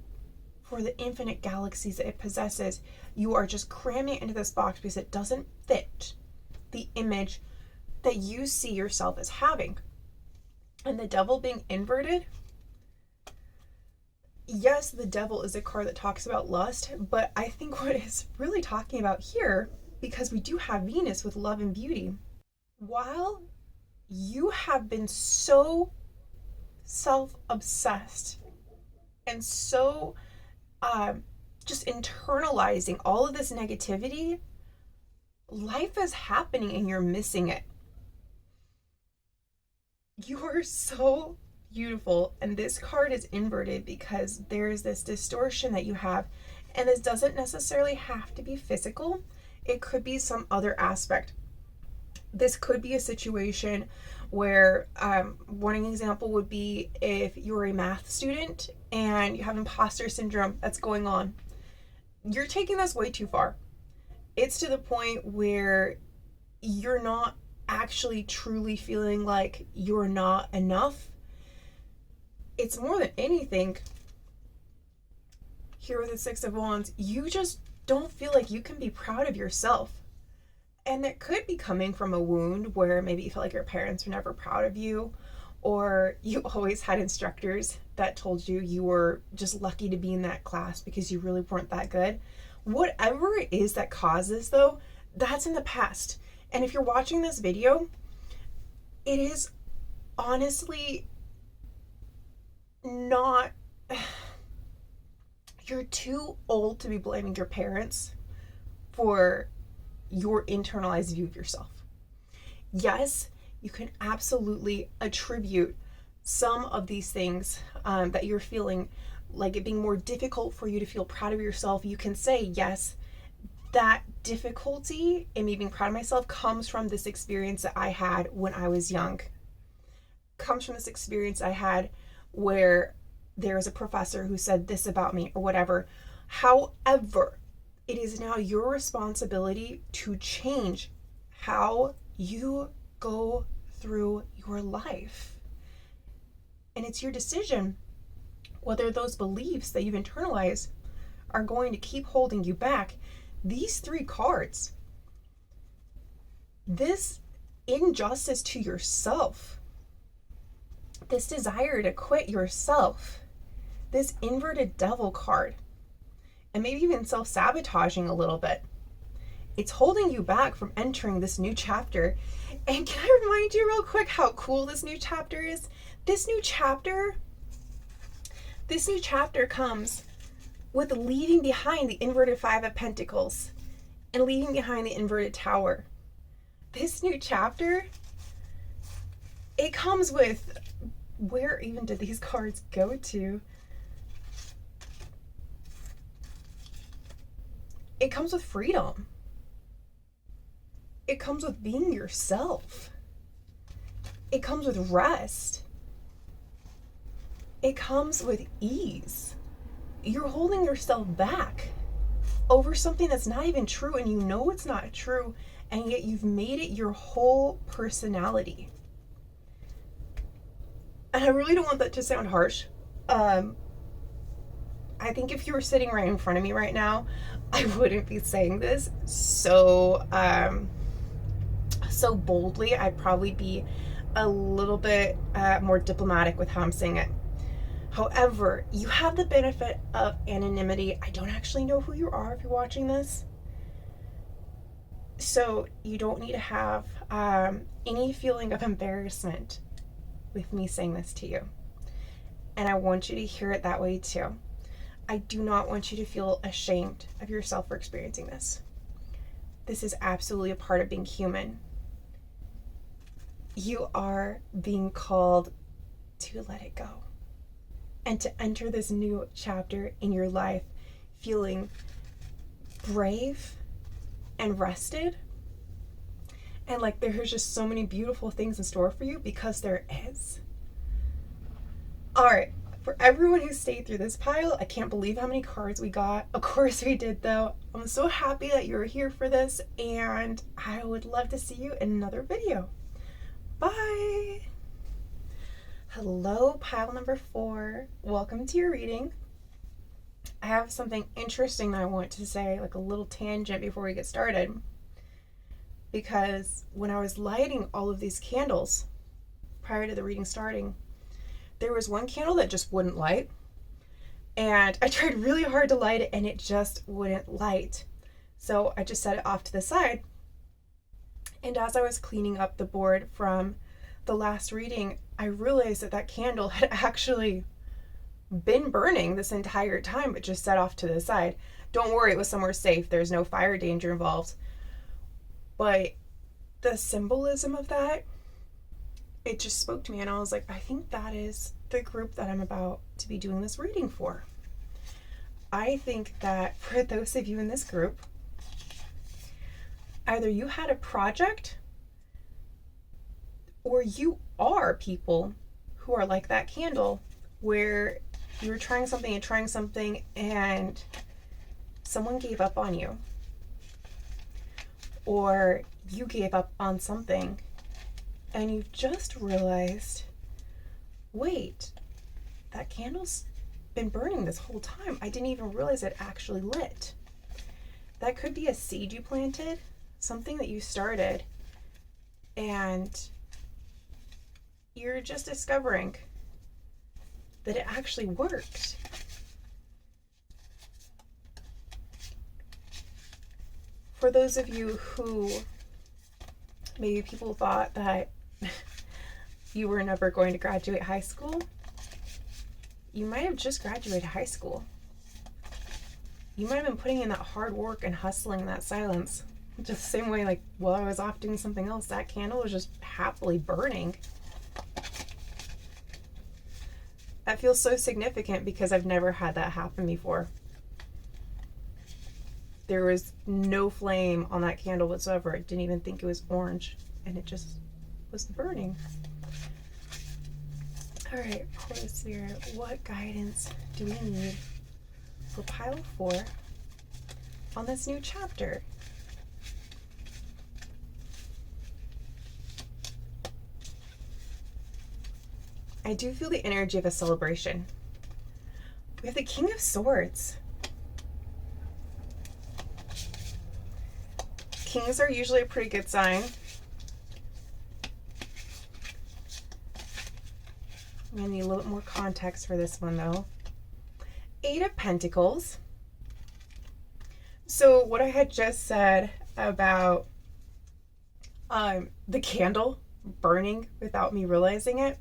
for the infinite galaxies that it possesses, you are just cramming it into this box because it doesn't fit the image that you see yourself as having. And the devil being inverted, yes, the devil is a card that talks about lust, but I think what it's really talking about here, because we do have Venus with love and beauty, while you have been so self-obsessed and so just internalizing all of this negativity, life is happening and you're missing it. You are so beautiful, and this card is inverted because there's this distortion that you have, and this doesn't necessarily have to be physical. It could be some other aspect. This could be a situation where one example would be if you're a math student and you have imposter syndrome that's going on. You're taking this way too far. It's to the point where you're not actually truly feeling like you're not enough. It's more than anything, here with the Six of Wands, you just don't feel like you can be proud of yourself. And that could be coming from a wound where maybe you felt like your parents were never proud of you, or you always had instructors that told you you were just lucky to be in that class because you really weren't that good. Whatever it is that causes, though, that's in the past. And if you're watching this video, it is honestly not... You're too old to be blaming your parents for your internalized view of yourself. Yes, you can absolutely attribute some of these things that you're feeling like it being more difficult for you to feel proud of yourself. You can say, yes, that difficulty in me being proud of myself comes from this experience that I had when I was young. Comes from this experience I had where there was a professor who said this about me or whatever. However, it is now your responsibility to change how you go through your life. And it's your decision whether those beliefs that you've internalized are going to keep holding you back. These three cards, this injustice to yourself, this desire to quit yourself, this inverted devil card, and maybe even self-sabotaging a little bit, it's holding you back from entering this new chapter. And can I remind you real quick how cool this new chapter is? This new chapter comes with leaving behind the inverted Five of Pentacles and leaving behind the inverted Tower. This new chapter, it comes with, where even did these cards go to? It comes with freedom. It comes with being yourself. It comes with rest. It comes with ease. You're holding yourself back over something that's not even true, and you know it's not true, and yet you've made it your whole personality. And I really don't want that to sound harsh. I think if you were sitting right in front of me right now, I wouldn't be saying this so boldly. I'd probably be a little bit more diplomatic with how I'm saying it. However, you have the benefit of anonymity. I don't actually know who you are if you're watching this. So you don't need to have any feeling of embarrassment with me saying this to you. And I want you to hear it that way too. I do not want you to feel ashamed of yourself for experiencing this. This is absolutely a part of being human. You are being called to let it go and to enter this new chapter in your life feeling brave and rested, and like there's just so many beautiful things in store for you, because there is. All right, for everyone who stayed through this pile, I can't believe how many cards we got. Of course we did, though. I'm so happy that you're here for this, and I would love to see you in another video. Bye. Hello, pile number 4. Welcome to your reading. I have something interesting that I want to say, like a little tangent before we get started. Because when I was lighting all of these candles prior to the reading starting, there was one candle that just wouldn't light. And I tried really hard to light it and it just wouldn't light. So I just set it off to the side. And as I was cleaning up the board from the last reading, I realized that that candle had actually been burning this entire time, but just set off to the side. Don't worry, it was somewhere safe. There's no fire danger involved. But the symbolism of that, it just spoke to me, and I was like, I think that is the group that I'm about to be doing this reading for. I think that for those of you in this group, either you had a project or you are people who are like that candle where you were trying something and someone gave up on you, or you gave up on something and you just realized, wait, that candle's been burning this whole time. I didn't even realize it actually lit. That could be a seed you planted, something that you started, and you're just discovering that it actually worked. For those of you who maybe people thought that you were never going to graduate high school, you might have just graduated high school. You might have been putting in that hard work and hustling in that silence. Just the same way, like, while I was off doing something else, that candle was just happily burning. That feels so significant because I've never had that happen before. There was no flame on that candle whatsoever. I didn't even think it was orange, and it just was burning. All right, Holy Spirit, what guidance do we need for pile 4 on this new chapter? I do feel the energy of a celebration. We have the King of Swords. Kings are usually a pretty good sign. I'm going to need a little bit more context for this one, though. 8 of Pentacles. So what I had just said about the candle burning without me realizing it,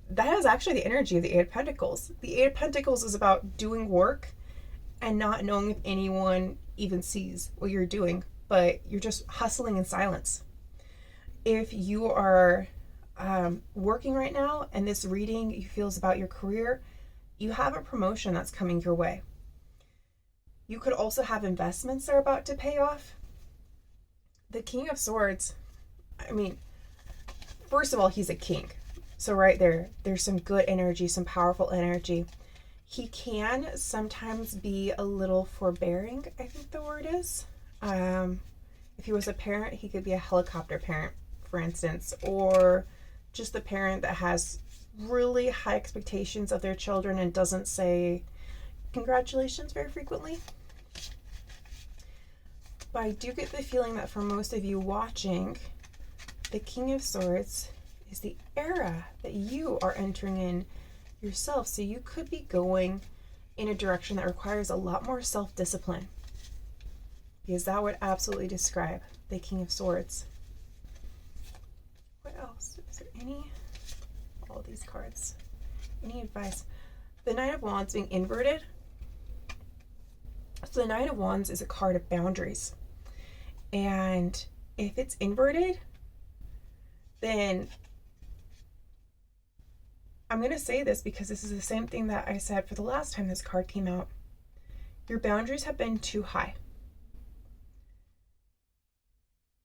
that is actually the energy of the 8 of Pentacles. The 8 of Pentacles is about doing work and not knowing if anyone even sees what you're doing, but you're just hustling in silence. If you are working right now and this reading you feel is about your career, you have a promotion that's coming your way. You could also have investments that are about to pay off. The King of Swords, I mean, first of all, he's a king. So right there, there's some good energy, some powerful energy. He can sometimes be a little forbearing, I think the word is. If he was a parent, he could be a helicopter parent, for instance, or just the parent that has really high expectations of their children and doesn't say congratulations very frequently. But I do get the feeling that for most of you watching, the King of Swords is the era that you are entering in yourself. So you could be going in a direction that requires a lot more self-discipline, because that would absolutely describe the King of Swords. What else? Is there any? All these cards. Any advice? The Knight of Wands being inverted. So the Knight of Wands is a card of boundaries. And if it's inverted, then I'm going to say this because this is the same thing that I said for the last time this card came out. Your boundaries have been too high.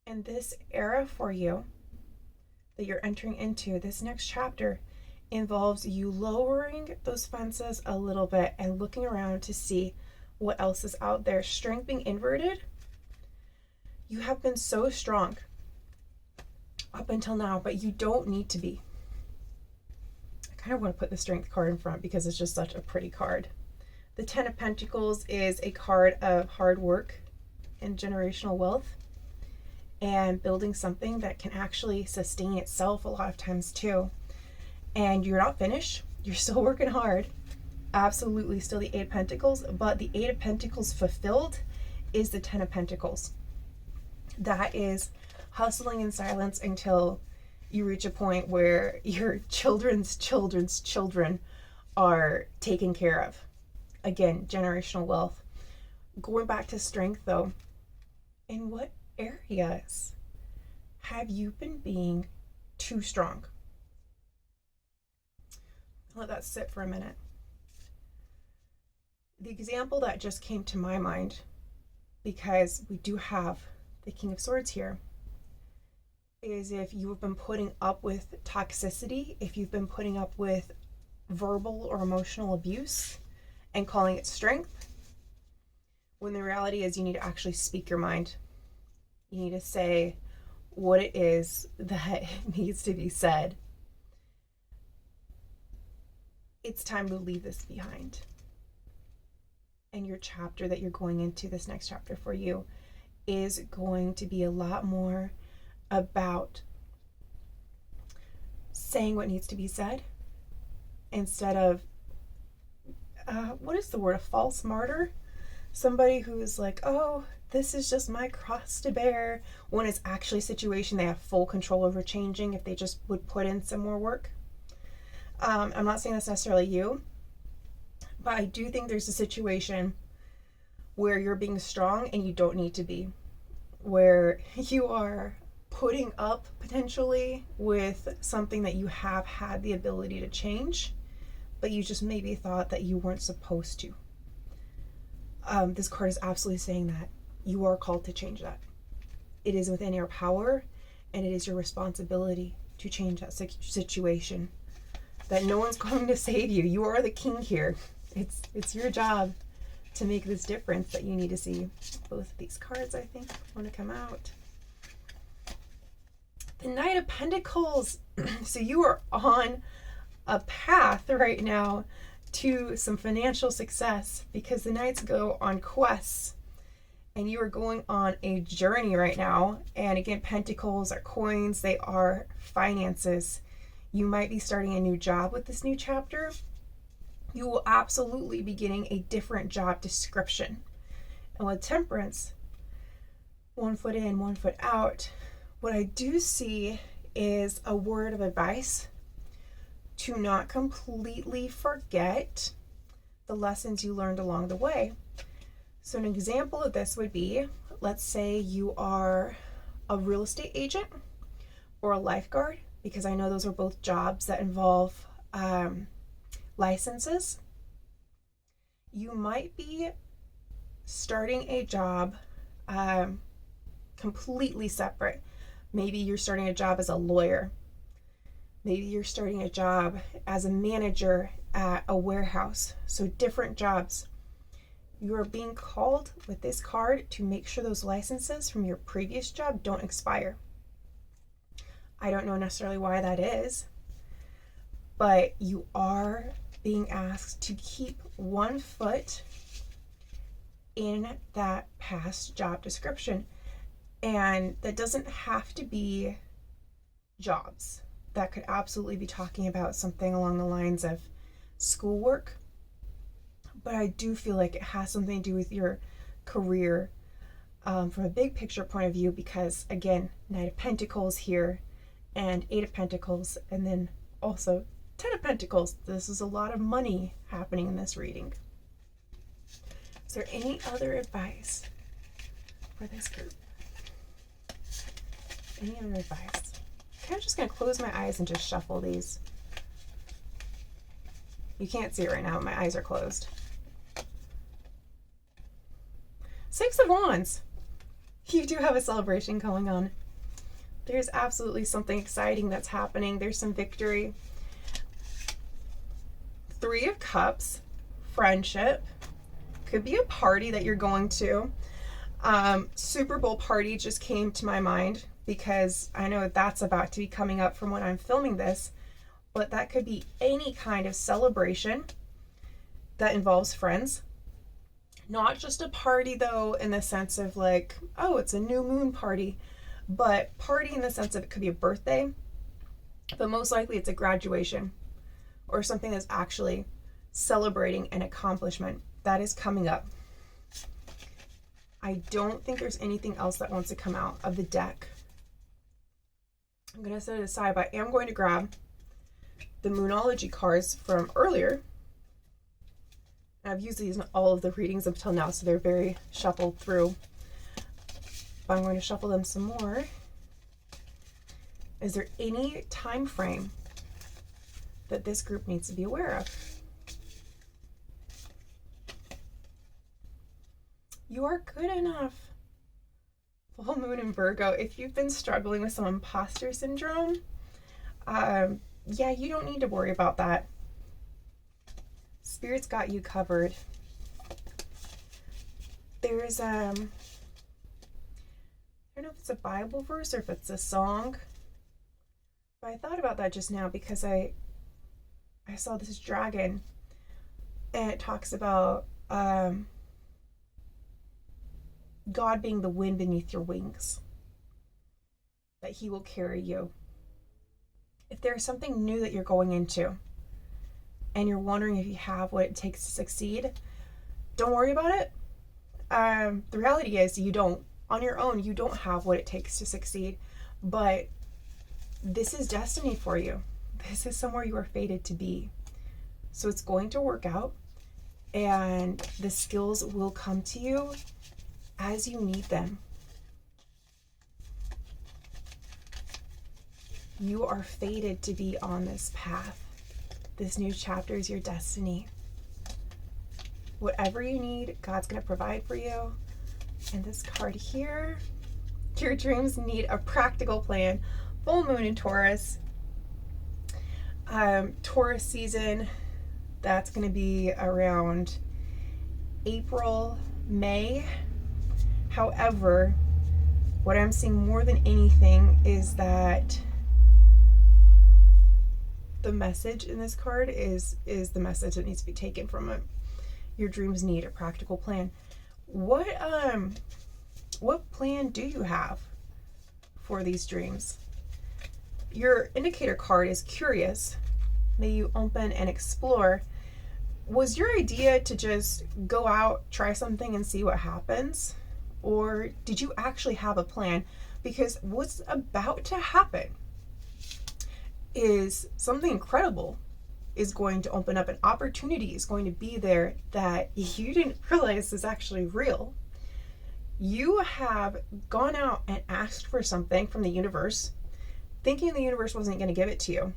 And this era for you that you're entering into, this next chapter, involves you lowering those fences a little bit and looking around to see what else is out there. Strength being inverted, you have been so strong up until now, but you don't need to be. I kind of want to put the Strength card in front because it's just such a pretty card. The 10 of Pentacles is a card of hard work and generational wealth and building something that can actually sustain itself a lot of times too. And you're not finished. You're still working hard. absolutely still the Eight of Pentacles, but the Eight of Pentacles fulfilled is the Ten of Pentacles. That is hustling in silence until you reach a point where your children's children's children are taken care of. Again, generational wealth. Going back to strength though, in what areas have you been being too strong? Let that sit for a minute. The example that just came to my mind, because we do have the King of Swords here, is if you've been putting up with toxicity, if you've been putting up with verbal or emotional abuse and calling it strength, when the reality is you need to actually speak your mind. You need to say what it is that needs to be said. It's time to leave this behind. And your chapter that you're going into, this next chapter for you, is going to be a lot more about saying what needs to be said instead of, what is the word, a false martyr? Somebody who's like, oh, this is just my cross to bear, when it's actually a situation they have full control over changing if they just would put in some more work. I'm not saying that's necessarily you, but I do think there's a situation where you're being strong and you don't need to be, where you are putting up potentially with something that you have had the ability to change, but you just maybe thought that you weren't supposed to. This card is absolutely saying that you are called to change that. It is within your power, and it is your responsibility to change that situation. That no one's going to save you. You are the king here. It's your job to make this difference that you need to see. Both of these cards, I think, want to come out. The Knight of Pentacles. So you are on a path right now to some financial success, because the Knights go on quests and you are going on a journey right now. And again, Pentacles are coins, they are finances. You might be starting a new job with this new chapter. You will absolutely be getting a different job description. And with Temperance, 1 foot in, 1 foot out, what I do see is a word of advice to not completely forget the lessons you learned along the way. So an example of this would be, let's say you are a real estate agent or a lifeguard, because I know those are both jobs that involve licenses. You might be starting a job completely separate. Maybe you're starting a job as a lawyer. Maybe you're starting a job as a manager at a warehouse. So different jobs. You are being called with this card to make sure those licenses from your previous job don't expire. I don't know necessarily why that is, but you are being asked to keep 1 foot in that past job description. And that doesn't have to be jobs. That could absolutely be talking about something along the lines of schoolwork. But I do feel like it has something to do with your career from a big picture point of view, because again, Knight of Pentacles here and 8 of Pentacles, and then also 10 of Pentacles. This is a lot of money happening in this reading. Is there any other advice for this group? Any other advice? I'm just going to close my eyes and just shuffle these. You can't see it right now, my eyes are closed. 6 of Wands. You do have a celebration going on. There's absolutely something exciting that's happening. There's some victory. 3 of Cups. Friendship. Could be a party that you're going to. Super Bowl party just came to my mind, because I know that's about to be coming up from when I'm filming this, but that could be any kind of celebration that involves friends. Not just a party though, in the sense of like, oh, it's a new moon party, but party in the sense of it could be a birthday, but most likely it's a graduation or something that's actually celebrating an accomplishment. That is coming up. I don't think there's anything else that wants to come out of the deck. I'm going to set it aside, but I am going to grab the Moonology cards from earlier. I've used these in all of the readings up till now, so they're very shuffled through. But I'm going to shuffle them some more. Is there any time frame that this group needs to be aware of? You are good enough. Full moon in Virgo. If you've been struggling with some imposter syndrome, yeah, you don't need to worry about that. Spirit's got you covered. There's I don't know if it's a Bible verse or if it's a song, but I thought about that just now because I saw this dragon, and it talks about God being the wind beneath your wings, that he will carry you. If there's something new that you're going into and you're wondering if you have what it takes to succeed, don't worry about it. The reality is you don't. On your own, you don't have what it takes to succeed, but this is destiny for you. This is somewhere you are fated to be. So it's going to work out, and the skills will come to you as you need them. You are fated to be on this path. This new chapter is your destiny. Whatever you need, God's going to provide for you. And this card here, your dreams need a practical plan. Full moon in Taurus. Taurus season, that's going to be around April, May. However, what I'm seeing more than anything is that the message in this card is the message that needs to be taken from it. Your dreams need a practical plan. What plan do you have for these dreams? Your indicator card is curious. May you open and explore. Was your idea to just go out, try something, and see what happens? Or did you actually have a plan? Because what's about to happen is something incredible is going to open up. An opportunity is going to be there that you didn't realize is actually real. You have gone out and asked for something from the universe, thinking the universe wasn't going to give it to you.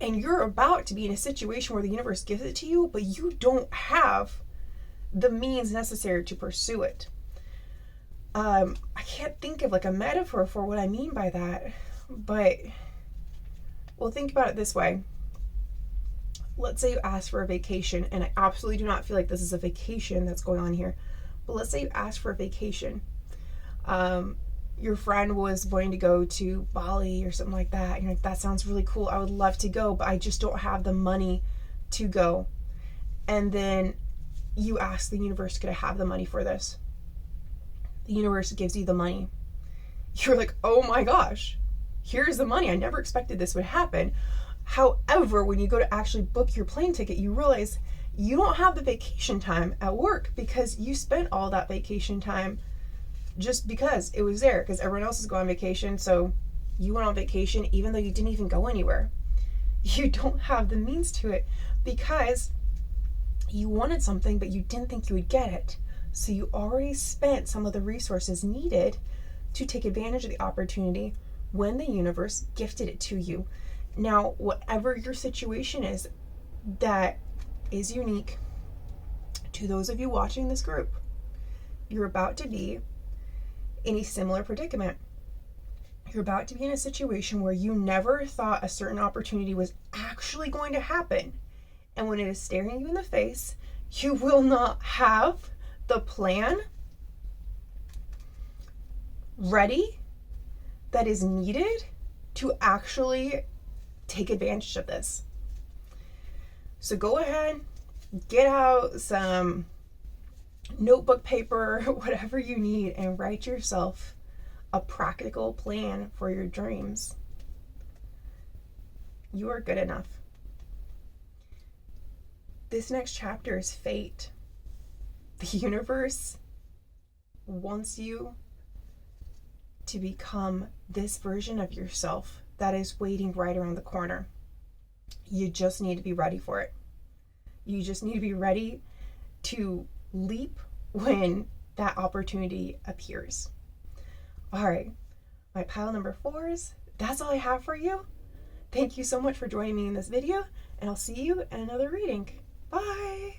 And you're about to be in a situation where the universe gives it to you, but you don't have the means necessary to pursue it. I can't think of like a metaphor for what I mean by that, but well, think about it this way. Let's say you ask for a vacation, and I absolutely do not feel like this is a vacation that's going on here, but let's say you ask for a vacation. Your friend was going to go to Bali or something like that. You're like, that sounds really cool. I would love to go, but I just don't have the money to go. And then you ask the universe, could I have the money for this? The universe gives you the money. You're like, oh my gosh, here's the money. I never expected this would happen. However, when you go to actually book your plane ticket, you realize you don't have the vacation time at work because you spent all that vacation time just because it was there, because everyone else is going on vacation. So you went on vacation even though you didn't even go anywhere. You don't have the means to it because you wanted something, but you didn't think you would get it. So you already spent some of the resources needed to take advantage of the opportunity when the universe gifted it to you. Now, whatever your situation is that is unique to those of you watching this group, you're about to be in a similar predicament. You're about to be in a situation where you never thought a certain opportunity was actually going to happen. And when it is staring you in the face, you will not have the plan ready that is needed to actually take advantage of this. So go ahead, get out some notebook paper, whatever you need, and write yourself a practical plan for your dreams. You are good enough. This next chapter is fate. The universe wants you to become this version of yourself that is waiting right around the corner. You just need to be ready for it. You just need to be ready to leap when that opportunity appears. All right, my pile number 4s, that's all I have for you. Thank you so much for joining me in this video, and I'll see you in another reading. Bye!